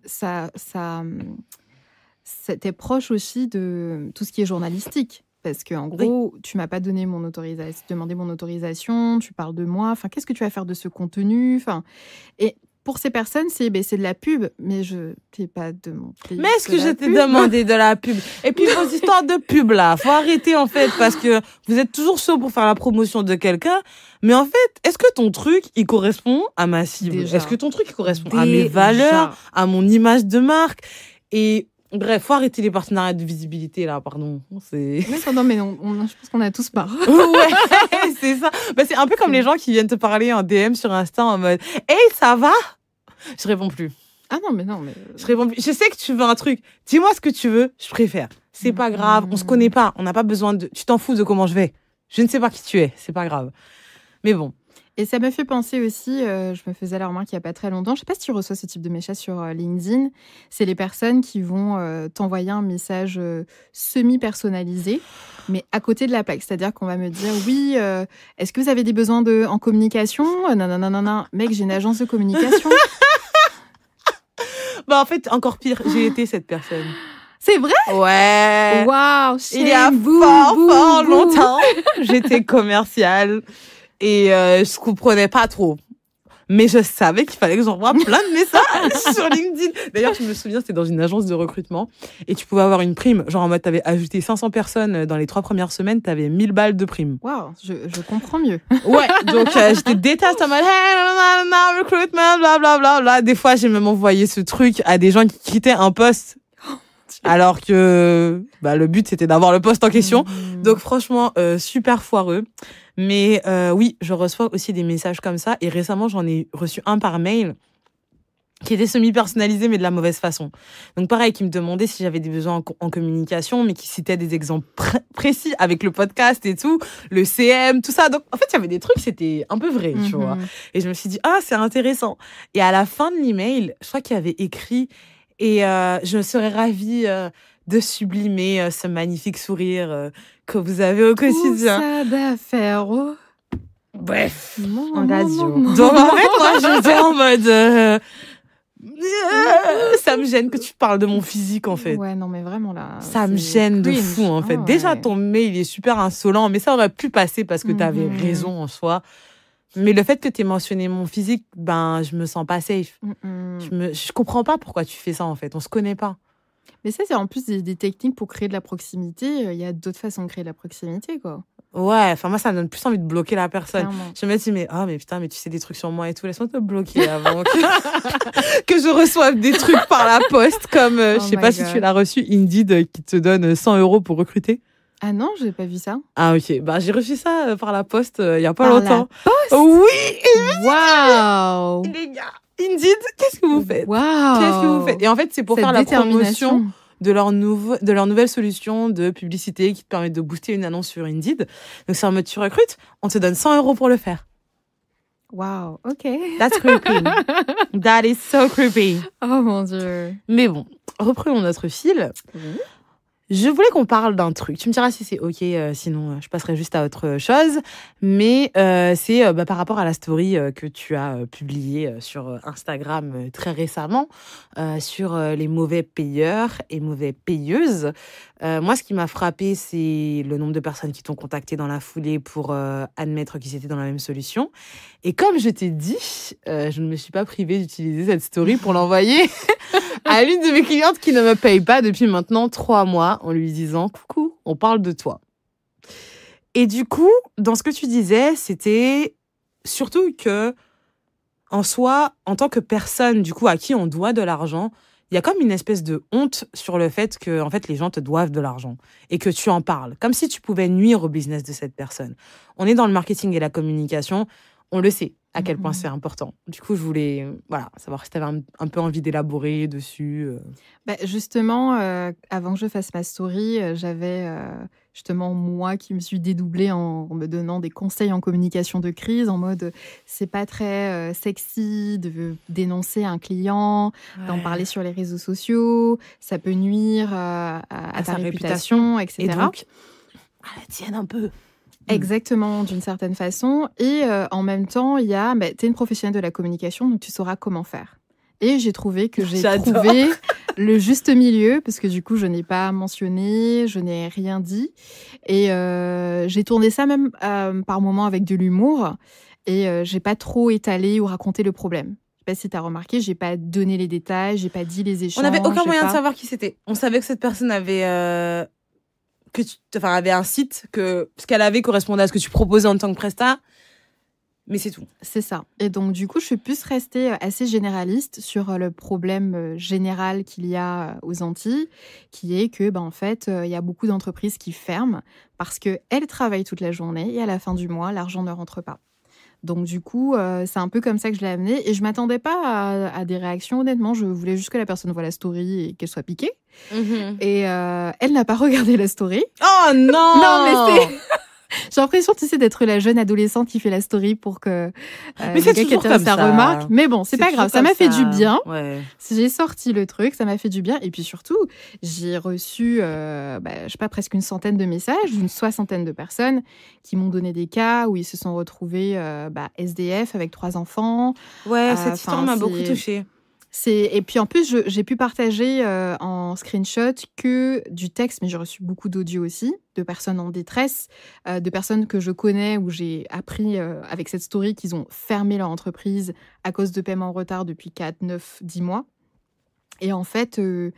Speaker 2: c'était proche aussi de tout ce qui est journalistique. Parce qu'en gros, tu m'as pas donné demandé mon autorisation, tu parles de moi. Enfin, qu'est-ce que tu vas faire de ce contenu ? Enfin, et pour ces personnes, c'est de la pub, mais je t'ai pas demandé.
Speaker 1: Mais est-ce que je t'ai demandé de la pub ? Et puis vos histoires de pub là, faut arrêter en fait, parce que vous êtes toujours chaud pour faire la promotion de quelqu'un, mais en fait, est-ce que ton truc il correspond à ma cible ? Est-ce que ton truc il correspond à mes valeurs, à mon image de marque ? Et bref, faut arrêter les partenariats de visibilité là, pardon.
Speaker 2: Non, mais je pense qu'on a tous marre.
Speaker 1: Ouais, c'est ça. Bah, c'est un peu comme les gens qui viennent te parler en DM sur Insta en mode « Hey, ça va ?» Je réponds plus.
Speaker 2: Ah non, mais...
Speaker 1: Je réponds plus. Je sais que tu veux un truc. Dis-moi ce que tu veux, je préfère. C'est pas grave, on se connaît pas, on n'a pas besoin de... Tu t'en fous de comment je vais. Je ne sais pas qui tu es, c'est pas grave. Mais bon.
Speaker 2: Et ça me fait penser aussi, je me faisais la remarque il n'y a pas très longtemps, je ne sais pas si tu reçois ce type de message sur LinkedIn, c'est les personnes qui vont t'envoyer un message semi-personnalisé, mais à côté de la plaque. C'est-à-dire qu'on va me dire, oui, est-ce que vous avez des besoins en communication ? Non. Mec, j'ai une agence de communication.
Speaker 1: Bah en fait, encore pire, j'ai été cette personne.
Speaker 2: C'est vrai ?
Speaker 1: Ouais.
Speaker 2: Waouh.
Speaker 1: Il y a fort longtemps, j'étais commerciale. Et je comprenais pas trop. Mais je savais qu'il fallait que j'envoie plein de messages sur LinkedIn. D'ailleurs, je me souviens, c'était dans une agence de recrutement. Et tu pouvais avoir une prime. Genre en mode, t'avais ajouté 500 personnes dans les 3 premières semaines, t'avais 1000 balles de prime.
Speaker 2: Waouh, je comprends mieux.
Speaker 1: Ouais, donc j'étais détachée en mode, hey, recruitment, blablabla. Des fois, j'ai même envoyé ce truc à des gens qui quittaient un poste. Alors que le but, c'était d'avoir le poste en question. Donc franchement, super foireux. Mais oui, je reçois aussi des messages comme ça. Et récemment, j'en ai reçu un par mail qui était semi-personnalisé, mais de la mauvaise façon. Donc pareil, qui me demandait si j'avais des besoins en communication, mais qui citait des exemples précis avec le podcast et tout, le CM, tout ça. Donc en fait, il y avait des trucs, c'était un peu vrai, tu vois. Et je me suis dit, c'est intéressant. Et à la fin de l'email, je crois qu'il y avait écrit... Et je serais ravie de sublimer ce magnifique sourire que vous avez au quotidien.
Speaker 2: Tout ça d'affaires.
Speaker 1: Bref, engagement. Donc en fait, moi, j'étais en mode... ça me gêne que tu parles de mon physique, en fait.
Speaker 2: Ouais, non, mais vraiment, là...
Speaker 1: Ça me gêne de fou, en fait. Déjà, ton mail, il est super insolent, mais ça aurait pu passer parce que t'avais raison en soi. Mais le fait que tu aies mentionné mon physique, je me sens pas safe. Je comprends pas pourquoi tu fais ça, en fait. On se connaît pas.
Speaker 2: Mais ça, c'est en plus des techniques pour créer de la proximité. Il y a d'autres façons de créer de la proximité, quoi.
Speaker 1: Ouais, enfin, moi, ça me donne plus envie de bloquer la personne.
Speaker 2: Clairement.
Speaker 1: Je me dis, mais putain, mais tu sais des trucs sur moi et tout. Laisse-moi te bloquer avant que je reçoive des trucs par la poste, comme, je sais pas si tu l'as reçu, Indeed, qui te donne 100 € pour recruter.
Speaker 2: Ah non, j'ai pas vu ça.
Speaker 1: Ah ok, j'ai reçu ça par la poste il y a pas
Speaker 2: par
Speaker 1: longtemps.
Speaker 2: La poste
Speaker 1: oui.
Speaker 2: Waouh.
Speaker 1: Les gars, Indeed, qu'est-ce que vous faites?
Speaker 2: Waouh.
Speaker 1: Qu'est-ce que vous faites? Et en fait, c'est pour faire la promotion de leur nouvelle solution de publicité qui te permet de booster une annonce sur Indeed. Donc, c'est en mode, tu recrutes, on te donne 100 € pour le faire.
Speaker 2: Wow, ok.
Speaker 1: That's creepy. That is so creepy.
Speaker 2: Oh mon Dieu.
Speaker 1: Mais bon, reprenons notre fil. Je voulais qu'on parle d'un truc. Tu me diras si c'est OK, sinon je passerai juste à autre chose. Mais c'est par rapport à la story que tu as publiée sur Instagram très récemment, sur les mauvais payeurs et mauvais payeuses. Moi, ce qui m'a frappée, c'est le nombre de personnes qui t'ont contacté dans la foulée pour admettre qu'ils étaient dans la même solution. Et comme je t'ai dit, je ne me suis pas privée d'utiliser cette story pour l'envoyer à l'une de mes clientes qui ne me paye pas depuis maintenant 3 mois en lui disant « Coucou, on parle de toi ». Et du coup, dans ce que tu disais, c'était surtout que, en soi, en tant que personne du coup à qui on doit de l'argent, il y a comme une espèce de honte sur le fait que en fait, les gens te doivent de l'argent et que tu en parles, comme si tu pouvais nuire au business de cette personne. On est dans le marketing et la communication, on le sait à quel point c'est important. Du coup, je voulais savoir si tu avais un peu envie d'élaborer dessus.
Speaker 2: Justement, avant que je fasse ma story, j'avais justement moi qui me suis dédoublée en me donnant des conseils en communication de crise, en mode c'est pas très sexy de dénoncer un client, d'en parler sur les réseaux sociaux, ça peut nuire à ta réputation, etc.
Speaker 1: Et donc, à la tienne un peu.
Speaker 2: Exactement, d'une certaine façon. Et en même temps, il y a, t'es une professionnelle de la communication, donc tu sauras comment faire. Et j'ai trouvé que j'ai trouvé le juste milieu, parce que du coup, je n'ai pas mentionné, je n'ai rien dit. Et j'ai tourné ça même par moments avec de l'humour. Et j'ai pas trop étalé ou raconté le problème. Je sais pas si tu as remarqué, j'ai pas donné les détails, j'ai pas dit les échanges.
Speaker 1: On n'avait aucun moyen de savoir qui c'était. On savait que cette personne avait... avait un site, que ce qu'elle avait correspondait à ce que tu proposais en tant que prestat, mais c'est tout.
Speaker 2: C'est ça. Et donc, du coup, je suis plus restée assez généraliste sur le problème général qu'il y a aux Antilles, qui est que, en fait, il y a beaucoup d'entreprises qui ferment parce qu'elles travaillent toute la journée et à la fin du mois, l'argent ne rentre pas. Donc, du coup, c'est un peu comme ça que je l'ai amené. Et je ne m'attendais pas à des réactions, honnêtement. Je voulais juste que la personne voie la story et qu'elle soit piquée. Et elle n'a pas regardé la story.
Speaker 1: Oh non.
Speaker 2: Non, mais c'est... J'ai l'impression, tu sais, d'être la jeune adolescente qui fait la story pour que
Speaker 1: mais c'est toujours comme ça
Speaker 2: remarque. Mais bon, c'est pas grave. Ça m'a fait du bien.
Speaker 1: Ouais.
Speaker 2: J'ai sorti le truc, ça m'a fait du bien. Et puis surtout, j'ai reçu, je sais pas, presque une centaine de messages, une 60aine de personnes qui m'ont donné des cas où ils se sont retrouvés SDF avec 3 enfants.
Speaker 1: Ouais, cette histoire m'a beaucoup touchée.
Speaker 2: Et puis en plus, j'ai pu partager en screenshot que du texte, mais j'ai reçu beaucoup d'audio aussi, de personnes en détresse, de personnes que je connais, où j'ai appris avec cette story qu'ils ont fermé leur entreprise à cause de paiements en retard depuis 4, 9, 10 mois. Et en fait, je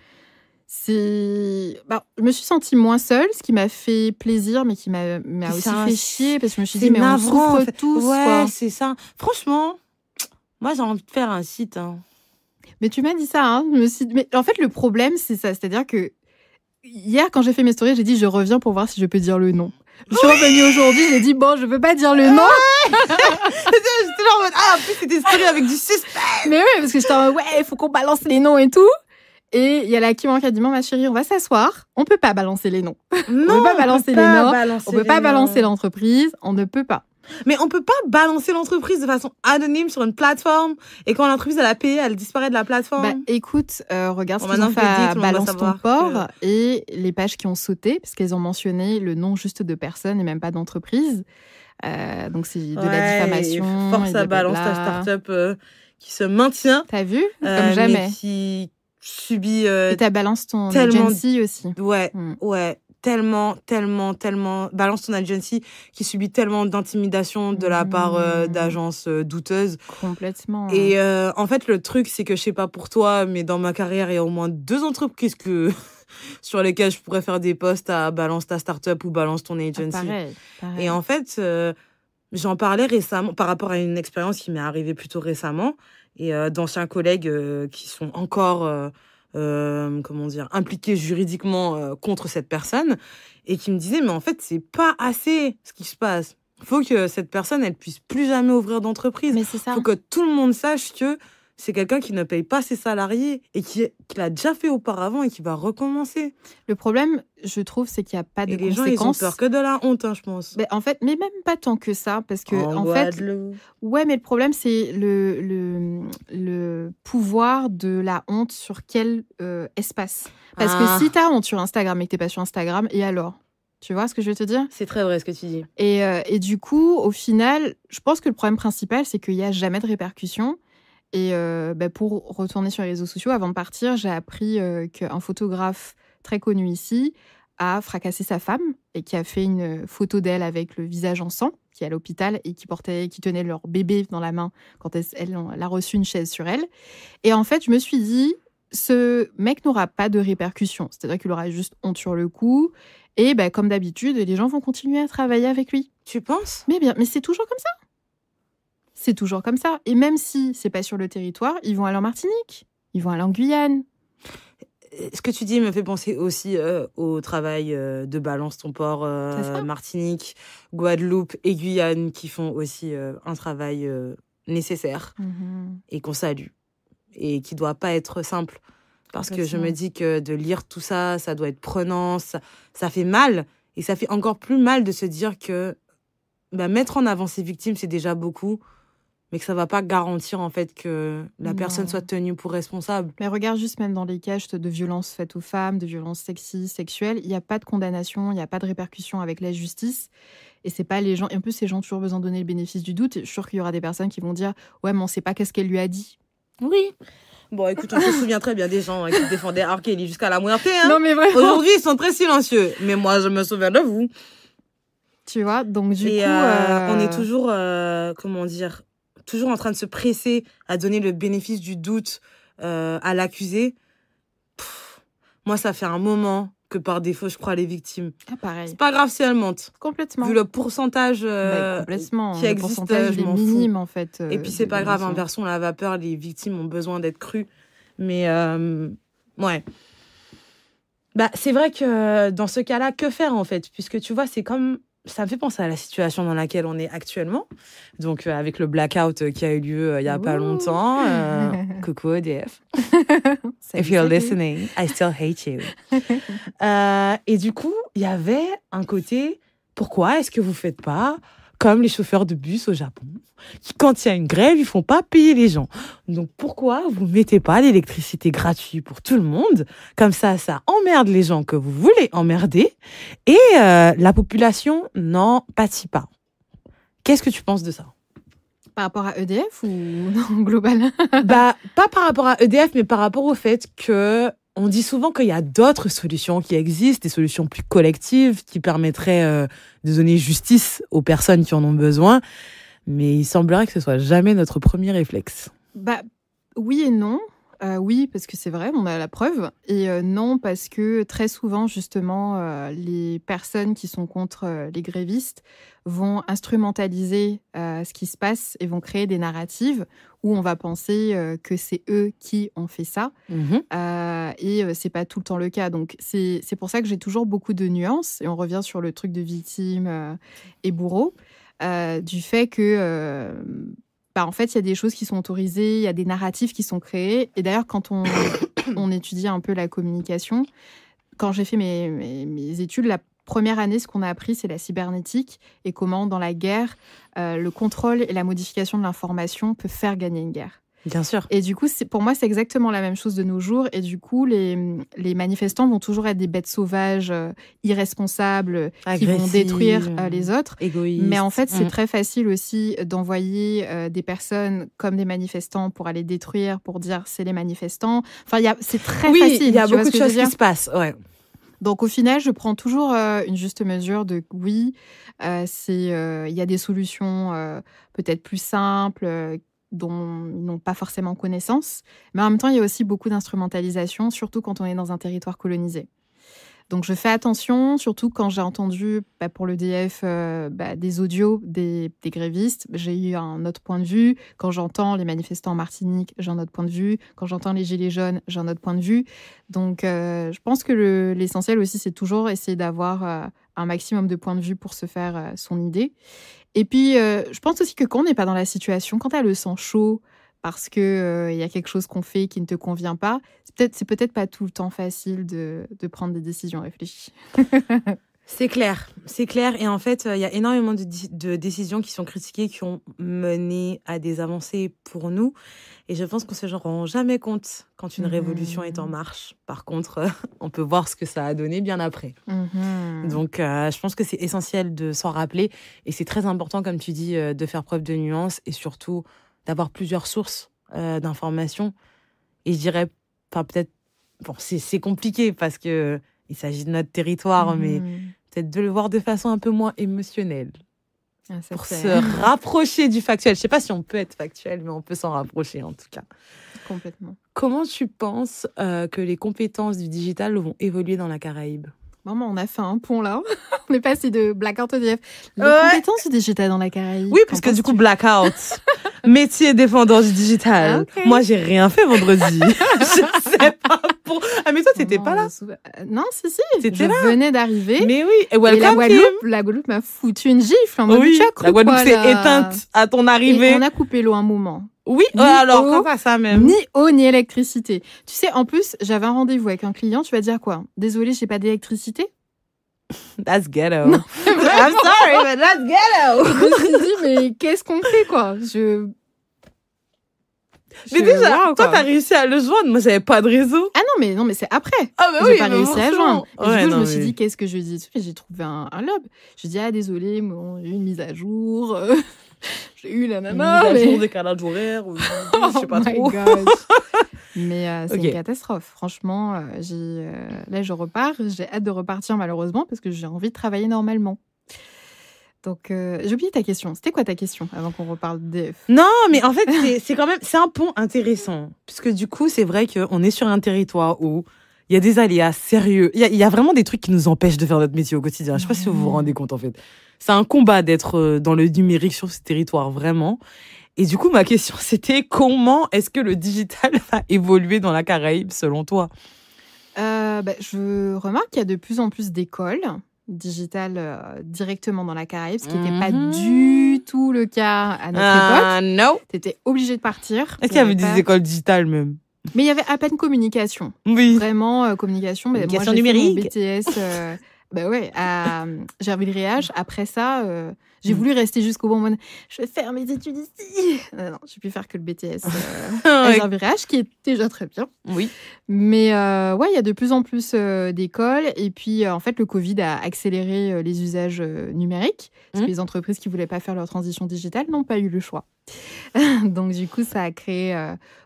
Speaker 2: me suis sentie moins seule, ce qui m'a fait plaisir, mais qui m'a aussi fait chier, parce que je me suis dit, mais on souffre tous.
Speaker 1: Ouais,
Speaker 2: quoi.
Speaker 1: C'est ça. Franchement, moi, j'ai envie de faire un site,
Speaker 2: Mais tu m'as dit ça, hein. Mais en fait, le problème, c'est ça. C'est-à-dire que hier, quand j'ai fait mes stories, j'ai dit je reviens pour voir si je peux dire le nom. Je suis revenue aujourd'hui, j'ai dit bon, je peux pas dire le nom.
Speaker 1: J'étais genre en mode, en plus, c'était des stories avec du suspense.
Speaker 2: Mais oui, parce que j'étais en mode, ouais, il faut qu'on balance les noms et tout. Et il y a la Kim qui a dit, ma chérie, on va s'asseoir. On peut pas balancer les noms.
Speaker 1: Non,
Speaker 2: on peut pas balancer les noms. On peut pas balancer l'entreprise. On ne peut pas.
Speaker 1: Mais on peut pas balancer l'entreprise de façon anonyme sur une plateforme et quand l'entreprise elle a payé, elle disparaît de la plateforme.
Speaker 2: Écoute, regarde ce qu'ils ont fait, balance ton port et les pages qui ont sauté parce qu'elles ont mentionné le nom juste de personnes et même pas d'entreprise. Donc c'est de la diffamation.
Speaker 1: Force à balance ta start-up qui se maintient.
Speaker 2: T'as vu comme jamais.
Speaker 1: Mais qui subit.
Speaker 2: Et t'as balance ton agency aussi.
Speaker 1: Ouais. Tellement, balance ton agency qui subit tellement d'intimidation de la part d'agences douteuses.
Speaker 2: Complètement.
Speaker 1: Et en fait, le truc, c'est que je sais pas pour toi, mais dans ma carrière, il y a au moins 2 entreprises sur lesquelles je pourrais faire des posts à balance ta startup ou balance ton agency.
Speaker 2: Pareil.
Speaker 1: Et en fait, j'en parlais récemment par rapport à une expérience qui m'est arrivée plutôt récemment et d'anciens collègues qui sont encore impliqués juridiquement contre cette personne et qui me disaient mais en fait c'est pas assez ce qui se passe. Faut que cette personne elle puisse plus jamais ouvrir d'entreprise.
Speaker 2: Mais c'est ça.
Speaker 1: Faut que tout le monde sache que c'est quelqu'un qui ne paye pas ses salariés et qui l'a déjà fait auparavant et qui va recommencer.
Speaker 2: Le problème, je trouve, c'est qu'il n'y a pas de
Speaker 1: et les
Speaker 2: conséquences.
Speaker 1: gens, ils ont peur que de la honte, je pense.
Speaker 2: En fait, mais même pas tant que ça, parce que
Speaker 1: En Guadeloupe.
Speaker 2: ouais, mais le problème, c'est le pouvoir de la honte sur quel espace. Parce que si t'as honte sur Instagram et que t'es pas sur Instagram, et alors? Tu vois ce que je veux te dire?
Speaker 1: C'est très vrai ce que tu dis.
Speaker 2: Et du coup, au final, je pense que le problème principal, c'est qu'il n'y a jamais de répercussions. Et pour retourner sur les réseaux sociaux, avant de partir, j'ai appris qu'un photographe très connu ici a fracassé sa femme et qui a fait une photo d'elle avec le visage en sang, qui est à l'hôpital et qui tenait leur bébé dans la main quand elle a reçu une chaise sur elle. Et en fait, je me suis dit, ce mec n'aura pas de répercussions. C'est-à-dire qu'il aura juste honte sur le coup. Et comme d'habitude, les gens vont continuer à travailler avec lui.
Speaker 1: Tu penses?
Speaker 2: Mais c'est toujours comme ça. C'est toujours comme ça. Et même si c'est pas sur le territoire, ils vont aller en Martinique, ils vont aller en Guyane.
Speaker 1: Ce que tu dis me fait penser aussi au travail de Balance ton port, Martinique, Guadeloupe et Guyane qui font aussi un travail nécessaire et qu'on salue et qui doit pas être simple. Parce que je me dis que de lire tout ça, ça doit être prenant, ça fait mal. Et ça fait encore plus mal de se dire que mettre en avant ses victimes, c'est déjà beaucoup, mais que ça va pas garantir en fait que la personne soit tenue pour responsable.
Speaker 2: Mais regarde juste même dans les cas de violences faites aux femmes, de violences sexistes, sexuelles, il n'y a pas de condamnation, il n'y a pas de répercussion avec la justice. Et c'est pas les gens... Et en plus, les gens ont toujours besoin de donner le bénéfice du doute. Je suis sûre qu'il y aura des personnes qui vont dire « Ouais, mais on sait pas qu'est-ce qu'elle lui a dit. »
Speaker 1: Oui. Bon, écoute, on se souvient très bien des gens qui défendaient R. Kelly jusqu'à la muerte.
Speaker 2: Non, mais vraiment.
Speaker 1: Aujourd'hui, ils sont très silencieux. Mais moi, je me souviens de vous.
Speaker 2: Tu vois, donc du coup...
Speaker 1: on est toujours, toujours en train de se presser à donner le bénéfice du doute à l'accusé. Moi, ça fait un moment que par défaut, je crois les victimes.
Speaker 2: Ah, pareil.
Speaker 1: C'est pas grave si elles mentent.
Speaker 2: Complètement.
Speaker 1: Vu le pourcentage
Speaker 2: complètement.
Speaker 1: qui existe,
Speaker 2: pourcentage
Speaker 1: je m'en
Speaker 2: minime,
Speaker 1: fous.
Speaker 2: En fait.
Speaker 1: Et puis, c'est pas grave, inversons la vapeur, les victimes ont besoin d'être crues. Mais, ouais. C'est vrai que dans ce cas-là, que faire, en fait? Puisque, tu vois, c'est comme... Ça me fait penser à la situation dans laquelle on est actuellement. Donc, avec le blackout qui a eu lieu il y a pas longtemps. Coucou EDF. If you're listening, I still hate you. Et du coup, il y avait un côté, pourquoi est-ce que vous faites pas comme les chauffeurs de bus au Japon, qui, quand il y a une grève, ils font pas payer les gens. Donc, pourquoi vous mettez pas l'électricité gratuite pour tout le monde? Comme ça emmerde les gens que vous voulez emmerder et la population n'en pâtit pas. Qu'est-ce que tu penses de ça?
Speaker 2: Par rapport à EDF ou non, global?
Speaker 1: Pas par rapport à EDF, mais par rapport au fait que on dit souvent qu'il y a d'autres solutions qui existent, des solutions plus collectives qui permettraient de donner justice aux personnes qui en ont besoin. Mais il semblerait que ce soit jamais notre premier réflexe.
Speaker 2: Oui et non. Oui, parce que c'est vrai, on a la preuve. Et non, parce que très souvent, justement, les personnes qui sont contre les grévistes vont instrumentaliser ce qui se passe et vont créer des narratives où on va penser que c'est eux qui ont fait ça. Et c'est pas tout le temps le cas. Donc, c'est pour ça que j'ai toujours beaucoup de nuances. Et on revient sur le truc de victime et bourreau. Du fait que... en fait, il y a des choses qui sont autorisées, il y a des narratifs qui sont créés. Et d'ailleurs, quand on étudie un peu la communication, quand j'ai fait mes études, la première année, ce qu'on a appris, c'est la cybernétique et comment, dans la guerre, le contrôle et la modification de l'information peut faire gagner une guerre.
Speaker 1: Bien sûr.
Speaker 2: Et du coup, pour moi, c'est exactement la même chose de nos jours. Et du coup, les manifestants vont toujours être des bêtes sauvages, irresponsables, qui vont détruire les autres.
Speaker 1: Égoïstes.
Speaker 2: Mais en fait, c'est très facile aussi d'envoyer des personnes comme des manifestants pour aller détruire, pour dire c'est les manestants. Enfin, c'est très facile.
Speaker 1: Oui, il y a beaucoup de choses qui se passent. Ouais.
Speaker 2: Donc, au final, je prends toujours une juste mesure de oui, il y a des solutions peut-être plus simples, dont ils n'ont pas forcément connaissance. Mais en même temps, il y a aussi beaucoup d'instrumentalisation, surtout quand on est dans un territoire colonisé. Donc, je fais attention, surtout quand j'ai entendu pour l'EDF des audios des grévistes. J'ai eu un autre point de vue. Quand j'entends les manifestants en Martinique, j'ai un autre point de vue. Quand j'entends les Gilets jaunes, j'ai un autre point de vue. Donc, je pense que l'essentiel aussi, c'est toujours essayer d'avoir un maximum de points de vue pour se faire son idée. Et puis, je pense aussi que quand on n'est pas dans la situation, quand tu as le sang chaud, parce que y a quelque chose qu'on fait qui ne te convient pas, c'est peut-être pas tout le temps facile de prendre des décisions réfléchies.
Speaker 1: C'est clair. Et en fait, il y a énormément de décisions qui sont critiquées, qui ont mené à des avancées pour nous. Et je pense qu'on ne se rend jamais compte quand une révolution est en marche. Par contre, on peut voir ce que ça a donné bien après. Donc, je pense que c'est essentiel de s'en rappeler. Et c'est très important, comme tu dis, de faire preuve de nuance et surtout d'avoir plusieurs sources d'informations. Et je dirais, peut-être, c'est compliqué parce que il s'agit de notre territoire, mais peut-être de le voir de façon un peu moins émotionnelle. Pour se rapprocher du factuel. Je ne sais pas si on peut être factuel, mais on peut s'en rapprocher en tout cas.
Speaker 2: Complètement.
Speaker 1: Comment tu penses que les compétences du digital vont évoluer dans la Caraïbe ?
Speaker 2: Maman, on a fait un pont là. On est passé de Blackout EDF. Les compétences du digital dans la Caraïbe.
Speaker 1: Oui, parce que du coup, Blackout, métier défendant du digital. Okay. Moi, j'ai rien fait vendredi. Je sais pas pour... Ah, mais toi, t'étais pas là.
Speaker 2: Non, si.
Speaker 1: T'étais là.
Speaker 2: Je venais d'arriver.
Speaker 1: Mais oui. Et
Speaker 2: la Guadeloupe m'a foutu une gifle. En mode,
Speaker 1: la Guadeloupe s'est éteinte à ton arrivée.
Speaker 2: Et on a coupé l'eau un moment.
Speaker 1: Oui, alors, comment pas ça même.
Speaker 2: Ni eau, ni électricité. Tu sais, en plus, j'avais un rendez-vous avec un client. Tu vas dire quoi ? Désolée, j'ai pas d'électricité.
Speaker 1: That's ghetto. Non, I'm sorry, but that's ghetto.
Speaker 2: Je me suis dit, mais qu'est-ce qu'on fait, quoi ?
Speaker 1: Mais déjà, toi, t'as réussi à le joindre. Moi, j'avais pas de réseau.
Speaker 2: Ah non, mais c'est après.
Speaker 1: Ah, bah oui,
Speaker 2: j'ai pas réussi à joindre. Et
Speaker 1: ouais,
Speaker 2: du coup, je me suis dit, qu'est-ce que je dis ? J'ai trouvé un lob. Je dis, désolé, j'ai eu une mise à jour. J'ai eu la nana.
Speaker 1: Une mise à jour, décalage horaire, ou je sais pas trop.
Speaker 2: Mais c'est une catastrophe. Franchement, là, je repars. J'ai hâte de repartir, malheureusement, parce que j'ai envie de travailler normalement. Donc, j'ai oublié ta question. C'était quoi ta question avant qu'on reparle d'EDF ?
Speaker 1: Non, mais en fait, c'est un pont intéressant. Puisque du coup, c'est vrai qu'on est sur un territoire où il y a des aléas sérieux. Il y a vraiment des trucs qui nous empêchent de faire notre métier au quotidien. Je ne sais pas si vous vous rendez compte, en fait. C'est un combat d'être dans le numérique sur ce territoire, vraiment. Et du coup, ma question, c'était comment est-ce que le digital va évoluer dans la Caraïbe, selon toi ?
Speaker 2: Je remarque qu'il y a de plus en plus d'écoles digitales directement dans la Caraïbe, ce qui n'était pas du tout le cas à notre époque.
Speaker 1: Non.
Speaker 2: Tu étais obligé de partir.
Speaker 1: Est-ce qu'il y avait des écoles digitales même ?
Speaker 2: Mais il y avait à peine communication.
Speaker 1: Oui.
Speaker 2: Vraiment, communication.
Speaker 1: Communication
Speaker 2: moi, j'ai
Speaker 1: numérique.
Speaker 2: fait mon BTS... à Gerville-Riage. Après ça, j'ai voulu rester jusqu'au bon moment. Je vais faire mes études ici. Non, j'ai pu faire que le BTS à Gerville-Riage, qui est déjà très bien.
Speaker 1: Oui.
Speaker 2: Mais il y a de plus en plus d'écoles. Et puis, en fait, le Covid a accéléré les usages numériques. Parce que les entreprises qui ne voulaient pas faire leur transition digitale n'ont pas eu le choix. Donc, du coup, ça a créé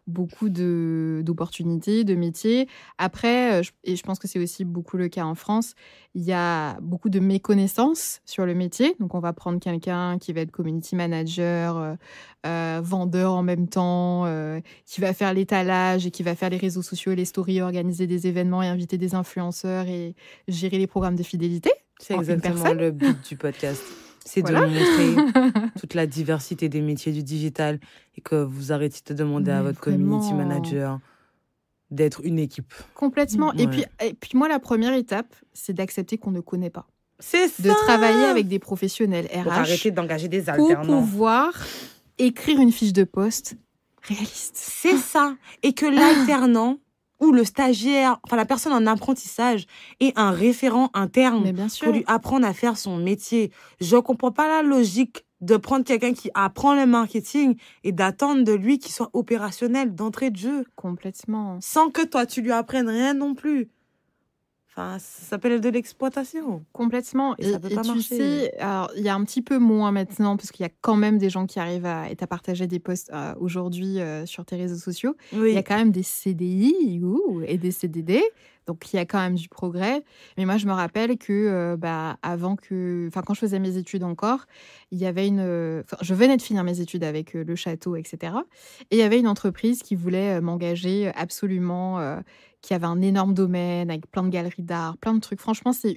Speaker 2: beaucoup d'opportunités, de métiers. Après, et je pense que c'est aussi beaucoup le cas en France, il y a beaucoup de méconnaissances sur le métier. Donc, on va prendre quelqu'un qui va être community manager, vendeur en même temps, qui va faire l'étalage et qui va faire les réseaux sociaux et les stories, organiser des événements et inviter des influenceurs et gérer les programmes de fidélité.
Speaker 1: C'est exactement le but du podcast. C'est de montrer toute la diversité des métiers du digital et que vous arrêtez de demander à votre community manager d'être une équipe.
Speaker 2: Complètement. Ouais. Et puis moi, la première étape, c'est d'accepter qu'on ne connaît pas.
Speaker 1: C'est ça.
Speaker 2: De travailler avec des professionnels RH.
Speaker 1: Pour arrêter d'engager des alternants.
Speaker 2: Pour pouvoir écrire une fiche de poste réaliste.
Speaker 1: C'est ça. Et que l'alternant ou le stagiaire, enfin la personne en apprentissage, ait un référent interne pour lui apprendre à faire son métier. Je ne comprends pas la logique de prendre quelqu'un qui apprend le marketing et d'attendre de lui qu'il soit opérationnel d'entrée de jeu.
Speaker 2: Complètement.
Speaker 1: Sans que toi, tu lui apprennes rien non plus. Enfin, ça s'appelle de l'exploitation.
Speaker 2: Complètement.
Speaker 1: Et ça peut pas marcher.
Speaker 2: Tu sais, alors, il y a un petit peu moins maintenant, parce qu'il y a quand même des gens qui arrivent à partager des posts aujourd'hui sur tes réseaux sociaux.
Speaker 1: Oui.
Speaker 2: Il y a quand même des CDI et des CDD. Donc, il y a quand même du progrès. Mais moi, je me rappelle que quand je faisais mes études encore, il y avait je venais de finir mes études avec le château, etc. Et il y avait une entreprise qui voulait m'engager absolument, qui avait un énorme domaine avec plein de galeries d'art, plein de trucs. Franchement, c'est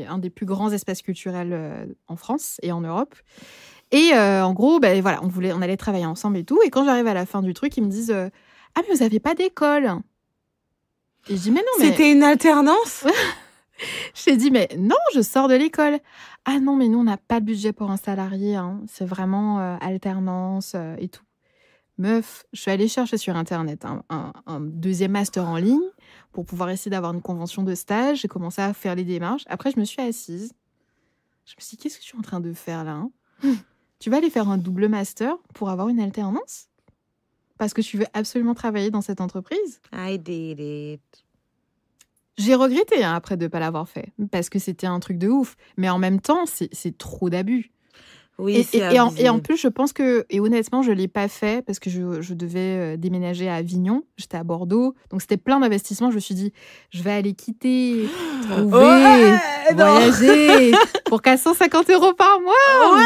Speaker 2: un des plus grands espaces culturels en France et en Europe. Et en gros, on allait travailler ensemble et tout. Et quand j'arrive à la fin du truc, ils me disent « Ah, mais vous n'avez pas d'école ?» Et je dis, mais non, mais...
Speaker 1: C'était une alternance ?
Speaker 2: J'ai dit, mais non, je sors de l'école. Ah non, mais nous, on n'a pas de budget pour un salarié. Hein. C'est vraiment alternance et tout. Meuf, je suis allée chercher sur Internet un deuxième master en ligne pour pouvoir essayer d'avoir une convention de stage. J'ai commencé à faire les démarches. Après, je me suis assise. Je me suis dit, qu'est-ce que je suis en train de faire là, hein? Tu vas aller faire un double master pour avoir une alternance? Parce que tu veux absolument travailler dans cette entreprise?
Speaker 1: I did it.
Speaker 2: J'ai regretté après de ne pas l'avoir fait, parce que c'était un truc de ouf. Mais en même temps, c'est trop d'abus.
Speaker 1: Oui,
Speaker 2: et en plus, je pense que, et honnêtement, je ne l'ai pas fait parce que je devais déménager à Avignon. J'étais à Bordeaux. Donc, c'était plein d'investissements. Je me suis dit, je vais aller quitter, trouver, voyager pour 450 € par mois. Ouais.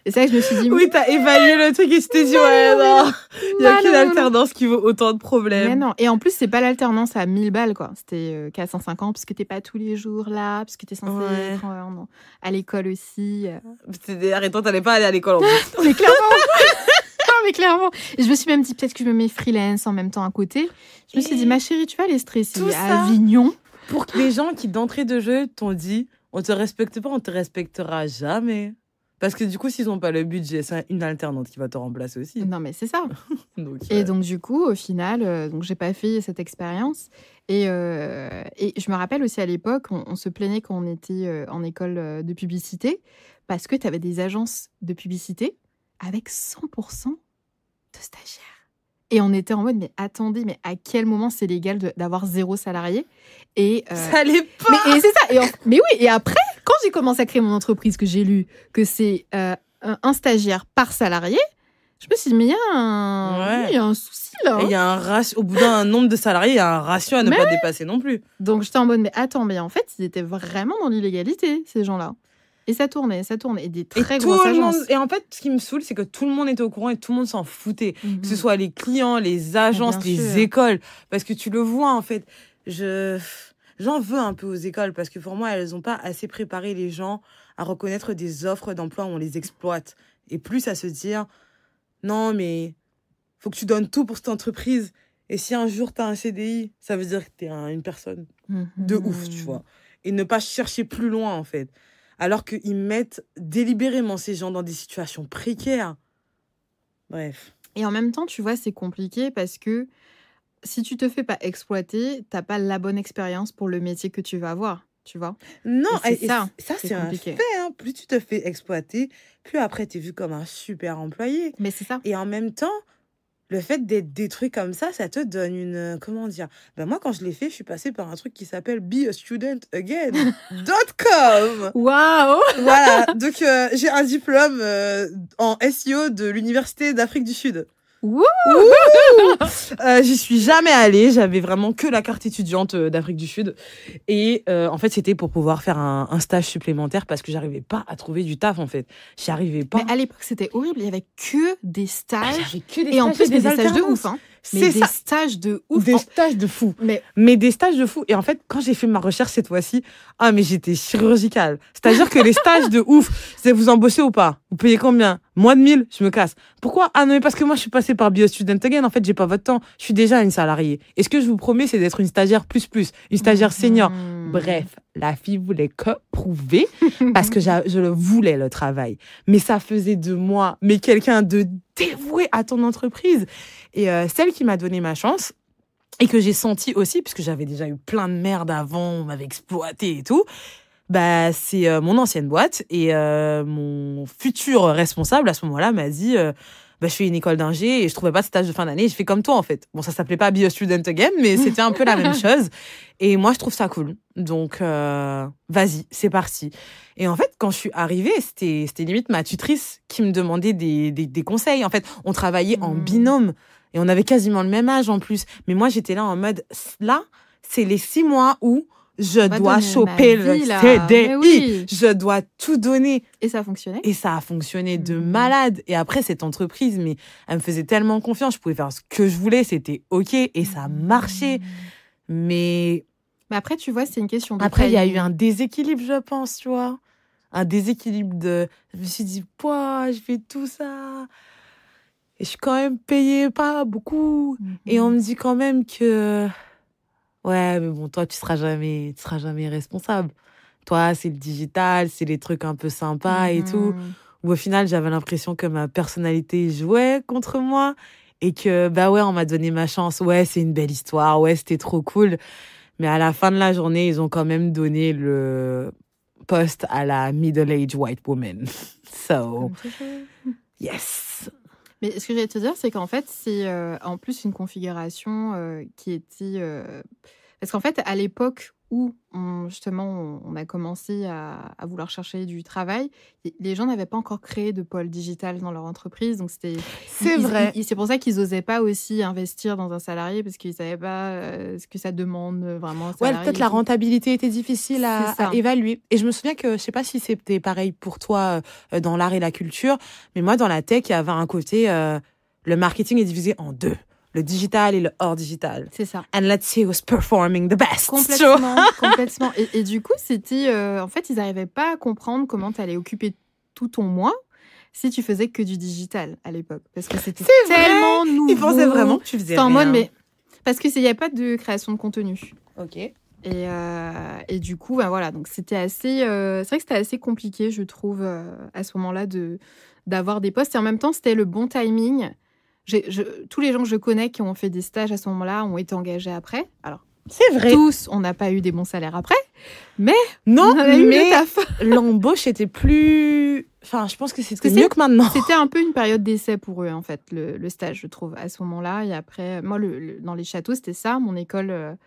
Speaker 2: Et c'est vrai que je me suis dit...
Speaker 1: Oui, t'as évalué le truc et tu t'es dit, non. Il n'y a qu'une alternance qui vaut autant de problèmes.
Speaker 2: Mais non. Et en plus, c'est pas l'alternance à 1000 balles, quoi. C'était 450 parce que t'es pas tous les jours là, parce que t'es censé être à l'école aussi.
Speaker 1: Arrête-toi, t'allais pas aller à l'école en plus.
Speaker 2: Mais clairement. Clairement. Et je me suis même dit, peut-être que je me mets freelance en même temps à côté. Je me suis dit, ma chérie, tu vas aller stresser à Avignon.
Speaker 1: Pour les gens qui, d'entrée de jeu, t'ont dit, on te respecte pas, on te respectera jamais. Parce que du coup, s'ils n'ont pas le budget, c'est une alternante qui va te remplacer aussi.
Speaker 2: Non, mais c'est ça. Et donc, du coup, au final, j'ai pas fait cette expérience. Et je me rappelle aussi à l'époque, on se plaignait quand on était en école de publicité parce que tu avais des agences de publicité avec 100% de stagiaires. Et on était en mode, mais attendez, mais à quel moment c'est légal d'avoir 0 salarié?
Speaker 1: Ça l'est pas.
Speaker 2: Mais c'est ça. Mais oui, et après, quand j'ai commencé à créer mon entreprise, que j'ai lu que c'est un stagiaire par salarié, je me suis dit, mais il y a un souci là.
Speaker 1: Il y a un ratio, au bout d'un nombre de salariés, il y a un ratio à ne pas dépasser non plus.
Speaker 2: Donc j'étais en mode, mais attends, mais en fait, ils étaient vraiment dans l'illégalité, ces gens-là. Et ça tournait. Et des très grosses agences.
Speaker 1: Et en fait, ce qui me saoule, c'est que tout le monde était au courant et tout le monde s'en foutait. Que ce soit les clients, les agences, les écoles. Parce que tu le vois, en fait. J'en veux un peu aux écoles parce que pour moi, elles n'ont pas assez préparé les gens à reconnaître des offres d'emploi où on les exploite. Et plus à se dire, non, mais faut que tu donnes tout pour cette entreprise. Et si un jour, tu as un CDI, ça veut dire que tu es une personne de ouf, tu vois. Et ne pas chercher plus loin, en fait. Alors qu'ils mettent délibérément ces gens dans des situations précaires. Bref.
Speaker 2: Et en même temps, tu vois, c'est compliqué parce que si tu te fais pas exploiter, t'as pas la bonne expérience pour le métier que tu vas avoir, tu vois.
Speaker 1: Non,
Speaker 2: ça
Speaker 1: c'est un fait. Hein. Plus tu te fais exploiter, plus après, tu es vu comme un super employé.
Speaker 2: Mais c'est ça.
Speaker 1: Et en même temps, le fait d'être détruit comme ça te donne une... Comment dire? Moi, quand je l'ai fait, je suis passée par un truc qui s'appelle beastudentagain.com.
Speaker 2: Waouh!
Speaker 1: Voilà. Donc, j'ai un diplôme en SEO de l'Université d'Afrique du Sud.
Speaker 2: Wouh!
Speaker 1: J'y suis jamais allée. J'avais vraiment que la carte étudiante d'Afrique du Sud. Et en fait, c'était pour pouvoir faire un stage supplémentaire parce que j'arrivais pas à trouver du taf, en fait. J'y arrivais pas.
Speaker 2: Mais à l'époque, c'était horrible. Il y avait que des stages.
Speaker 1: Et en plus,
Speaker 2: des stages de ouf. Hein.
Speaker 1: Mais
Speaker 2: des stages de ouf.
Speaker 1: Des stages de fou. Mais des stages de fou. Et en fait, quand j'ai fait ma recherche cette fois-ci, mais j'étais chirurgicale. C'est-à-dire que les stages de ouf, c'est vous embauchez ou pas? Vous payez combien? Moins de 1000, je me casse. Pourquoi? Ah non, mais parce que moi, je suis passée par BioStudent Again. En fait, j'ai pas votre temps. Je suis déjà une salariée. Et ce que je vous promets, c'est d'être une stagiaire plus, une stagiaire senior. Bref, la fille voulait que prouver parce que je le voulais, le travail. Mais ça faisait de moi, mais quelqu'un de dévoué à ton entreprise. Et celle qui m'a donné ma chance, et que j'ai senti aussi, puisque j'avais déjà eu plein de merde avant, on m'avait exploité et tout, c'est mon ancienne boîte. Et mon futur responsable, à ce moment-là, m'a dit... je fais une école d'ingé et je trouvais pas de stage de fin d'année. Je fais comme toi, en fait. Bon, ça s'appelait pas Be a Student Again, mais c'était un peu la même chose. Et moi, je trouve ça cool. Donc, vas-y, c'est parti. Et en fait, quand je suis arrivée, c'était limite ma tutrice qui me demandait des conseils. En fait, on travaillait en binôme et on avait quasiment le même âge en plus. Mais moi, j'étais là en mode, là, c'est les 6 mois où je dois choper le CDI. Oui. Je dois tout donner.
Speaker 2: Et ça a fonctionné.
Speaker 1: Et ça a fonctionné de malade. Et après, cette entreprise, mais elle me faisait tellement confiance. Je pouvais faire ce que je voulais. C'était OK. Et ça marchait. Mais
Speaker 2: après, tu vois, c'est une question de
Speaker 1: après, il y a eu un déséquilibre, je pense, tu vois. Un déséquilibre de... Je me suis dit, je fais tout ça. Et je suis quand même payée pas beaucoup. Et on me dit quand même que... Ouais, mais bon, toi, tu seras jamais responsable. Toi, c'est le digital, c'est les trucs un peu sympas et tout. où au final, j'avais l'impression que ma personnalité jouait contre moi et que, bah ouais, on m'a donné ma chance. Ouais, c'est une belle histoire. Ouais, c'était trop cool. Mais à la fin de la journée, ils ont quand même donné le poste à la middle-aged white woman. So,
Speaker 2: Comme toujours.
Speaker 1: yes.
Speaker 2: Mais ce que j'allais te dire, c'est qu'en fait, c'est en plus une configuration qui était... Parce qu'en fait, à l'époque où justement on a commencé à vouloir chercher du travail, les gens n'avaient pas encore créé de pôle digital dans leur entreprise. Donc
Speaker 1: C'est vrai.
Speaker 2: c'est pour ça qu'ils n'osaient pas aussi investir dans un salarié parce qu'ils ne savaient pas ce que ça demande vraiment un salarié.
Speaker 1: Ouais, peut-être la rentabilité était difficile à
Speaker 2: C'est ça.
Speaker 1: évaluer. Et je me souviens que, je sais pas si c'était pareil pour toi dans l'art et la culture, mais moi, dans la tech, il y avait un côté, le marketing est divisé en deux. Le digital et le hors digital.
Speaker 2: C'est ça.
Speaker 1: And let's see who's performing the best.
Speaker 2: Complètement, complètement. Et du coup, c'était... en fait, ils n'arrivaient pas à comprendre comment tu allais occuper tout ton mois si tu faisais que du digital à l'époque. Parce que c'était
Speaker 1: C'est vrai.
Speaker 2: tellement nouveau.
Speaker 1: Ils pensaient vraiment que tu faisais
Speaker 2: C'était en
Speaker 1: rien.
Speaker 2: mode, mais... Parce qu'il n'y a pas de création de contenu.
Speaker 1: Ok.
Speaker 2: Et du coup, ben voilà, donc c'était assez... c'est vrai que c'était assez compliqué, je trouve, à ce moment-là, d'avoir des postes. Et en même temps, c'était le bon timing. Tous les gens que je connais qui ont fait des stages à ce moment-là ont été engagés après. Alors,
Speaker 1: C'est vrai.
Speaker 2: tous, on n'a pas eu des bons salaires après, mais
Speaker 1: Non,
Speaker 2: on a eu le
Speaker 1: mais
Speaker 2: taf.
Speaker 1: l'embauche était plus... Enfin, je pense que c'était
Speaker 2: Parce que
Speaker 1: mieux que maintenant.
Speaker 2: C'était un peu une période d'essai pour eux, en fait, le stage, je trouve, à ce moment-là. Et après, moi, dans les châteaux, c'était ça. Mon école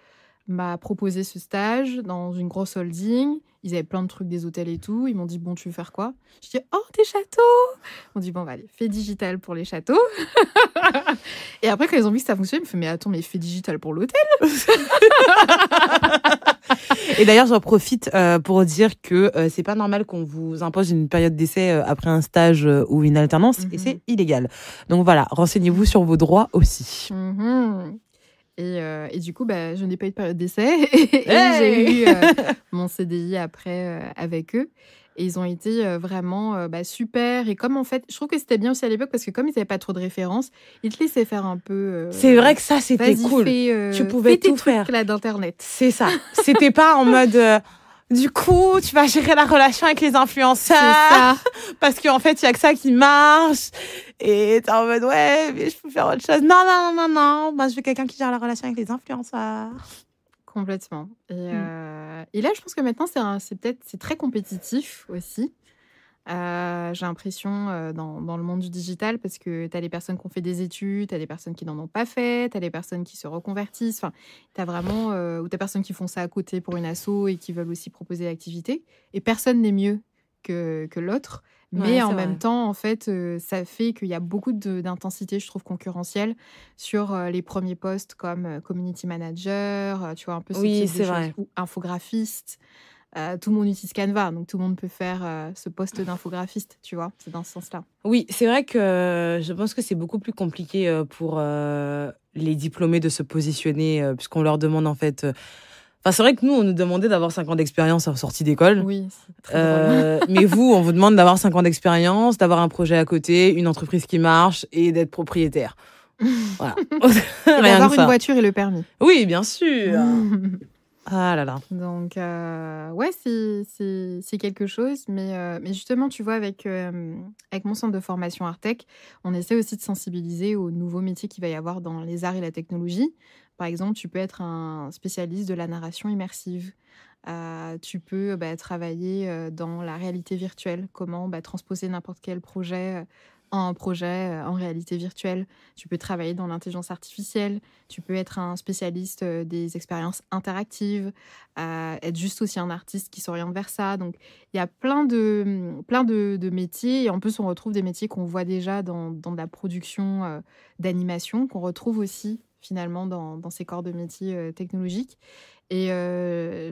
Speaker 2: m'a proposé ce stage dans une grosse holding. Ils avaient plein de trucs, des hôtels et tout. Ils m'ont dit, bon, tu veux faire quoi? Je dis, oh, des châteaux! Ils m'ont dit, bon, bah, allez, fais digital pour les châteaux. Et après, quand ils ont vu que ça fonctionnait, ils m'ont fait, mais attends, mais fais digital pour l'hôtel?
Speaker 1: Et d'ailleurs, j'en profite pour dire que c'est pas normal qu'on vous impose une période d'essai après un stage ou une alternance, et c'est illégal. Donc voilà, renseignez-vous sur vos droits aussi.
Speaker 2: Et du coup, bah, je n'ai pas eu de période d'essai et j'ai eu mon CDI après avec eux. Et ils ont été vraiment super. Et comme en fait, je trouve que c'était bien aussi à l'époque parce que comme ils n'avaient pas trop de références, ils te laissaient faire un peu.
Speaker 1: C'est vrai que ça, c'était cool. Tu pouvais
Speaker 2: fais tes
Speaker 1: tout
Speaker 2: trucs
Speaker 1: faire.
Speaker 2: là d'Internet.
Speaker 1: C'est ça. C'était pas en mode... du coup, tu vas gérer la relation avec les influenceurs.
Speaker 2: C'est ça.
Speaker 1: Parce qu'en fait, il y a que ça qui marche. Et t'es en mode, ouais, mais je peux faire autre chose. Non. Moi, je veux quelqu'un qui gère la relation avec les influenceurs.
Speaker 2: Complètement. Et là, je pense que maintenant, c'est très compétitif aussi. J'ai l'impression dans le monde du digital parce que tu as les personnes qui ont fait des études, tu as des personnes qui n'en ont pas fait, tu as des personnes qui se reconvertissent. Enfin, tu as vraiment... ou tu as des personnes qui font ça à côté pour une asso et qui veulent aussi proposer l'activité. Et personne n'est mieux que l'autre. Mais en même temps, en fait, ça fait qu'il y a beaucoup d'intensité, je trouve, concurrentielle sur les premiers postes comme community manager, tu vois, un peu ce type de choses, ou infographiste. Tout le monde utilise Canva, donc tout le monde peut faire ce poste d'infographiste, tu vois, c'est dans ce sens-là.
Speaker 1: Oui, c'est vrai que je pense que c'est beaucoup plus compliqué pour les diplômés de se positionner, puisqu'on leur demande en fait... Enfin, c'est vrai que nous, on nous demandait d'avoir 5 ans d'expérience en sortie d'école.
Speaker 2: Oui, c'est très drôle.
Speaker 1: Mais vous, on vous demande d'avoir 5 ans d'expérience, d'avoir un projet à côté, une entreprise qui marche et d'être propriétaire. Voilà.
Speaker 2: Et d'avoir une voiture et le permis.
Speaker 1: Oui, bien sûr. Ah là là.
Speaker 2: Donc, ouais, c'est quelque chose. Mais justement, tu vois, avec mon centre de formation Artec, on essaie aussi de sensibiliser aux nouveaux métiers qu'il va y avoir dans les arts et la technologie. Par exemple, tu peux être un spécialiste de la narration immersive. Tu peux travailler dans la réalité virtuelle. Comment transposer n'importe quel projet en réalité virtuelle. Tu peux travailler dans l'intelligence artificielle. Tu peux être un spécialiste des expériences interactives. Être juste aussi un artiste qui s'oriente vers ça. Donc, il y a plein de métiers. Et en plus, on retrouve des métiers qu'on voit déjà dans de la production d'animation, qu'on retrouve aussi finalement dans ces corps de métiers technologiques. Et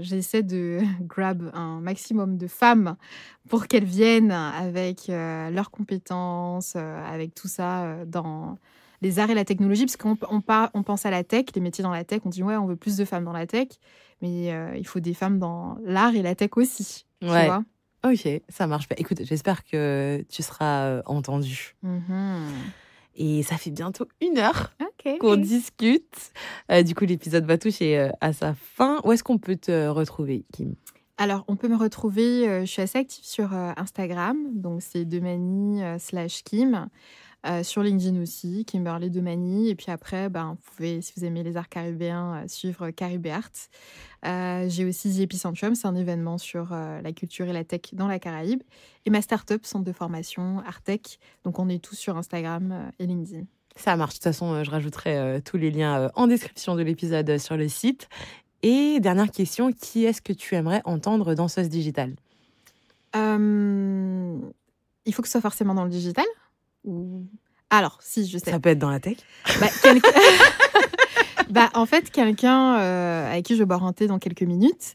Speaker 2: j'essaie de grab un maximum de femmes pour qu'elles viennent avec leurs compétences, avec tout ça dans les arts et la technologie. Parce qu'on pense à la tech, les métiers dans la tech, on dit ouais, on veut plus de femmes dans la tech, mais il faut des femmes dans l'art et la tech aussi. Tu vois ?
Speaker 1: Ok, ça marche. Écoute, j'espère que tu seras entendue. Et ça fait bientôt 1 heure qu'on discute. Du coup, l'épisode va toucher à sa fin. Où est-ce qu'on peut te retrouver, Kim ?
Speaker 2: Alors, on peut me retrouver, je suis assez active sur Instagram, donc c'est Demany /Kim. Sur LinkedIn aussi, Kimberly Demany. Et puis après, vous pouvez, si vous aimez les arts caribéens, suivre Caribé Art. J'ai aussi The Epicentrum, c'est un événement sur la culture et la tech dans la Caraïbe. Et ma start-up, centre de formation Artech. Donc on est tous sur Instagram et LinkedIn.
Speaker 1: Ça marche. De toute façon, je rajouterai tous les liens en description de l'épisode sur le site. Et dernière question, qui est-ce que tu aimerais entendre dans Sauce Digitale ?
Speaker 2: Il faut que ce soit forcément dans le digital ou... Alors, si, je sais.
Speaker 1: Ça peut être dans la tech.
Speaker 2: En fait, quelqu'un avec qui je vais boire un thé dans quelques minutes,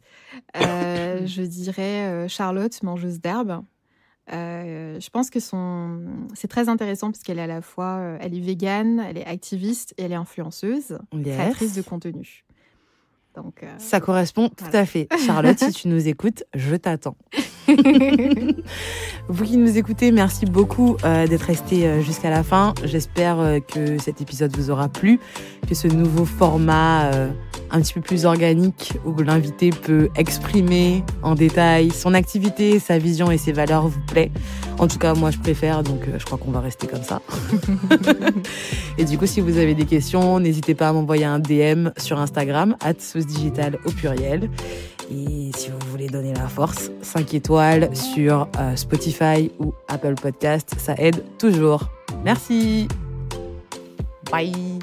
Speaker 2: je dirais Charlotte, mangeuse d'herbes. Je pense que c'est très intéressant parce qu'elle est à la fois, elle est végane, elle est activiste et elle est influenceuse, créatrice de contenu. Donc,
Speaker 1: ça correspond tout à fait. Charlotte, si tu nous écoutes, je t'attends. Vous qui nous écoutez, merci beaucoup d'être restés jusqu'à la fin. J'espère que cet épisode vous aura plu, que ce nouveau format un petit peu plus organique où l'invité peut exprimer en détail son activité, sa vision et ses valeurs vous plaît. En tout cas, moi je préfère, donc je crois qu'on va rester comme ça. Et du coup, si vous avez des questions, n'hésitez pas à m'envoyer un DM sur Instagram @sauce-digitale au pluriel. Et si vous voulez donner la force, 5 étoiles sur Spotify ou Apple Podcast, ça aide toujours. Merci. Bye.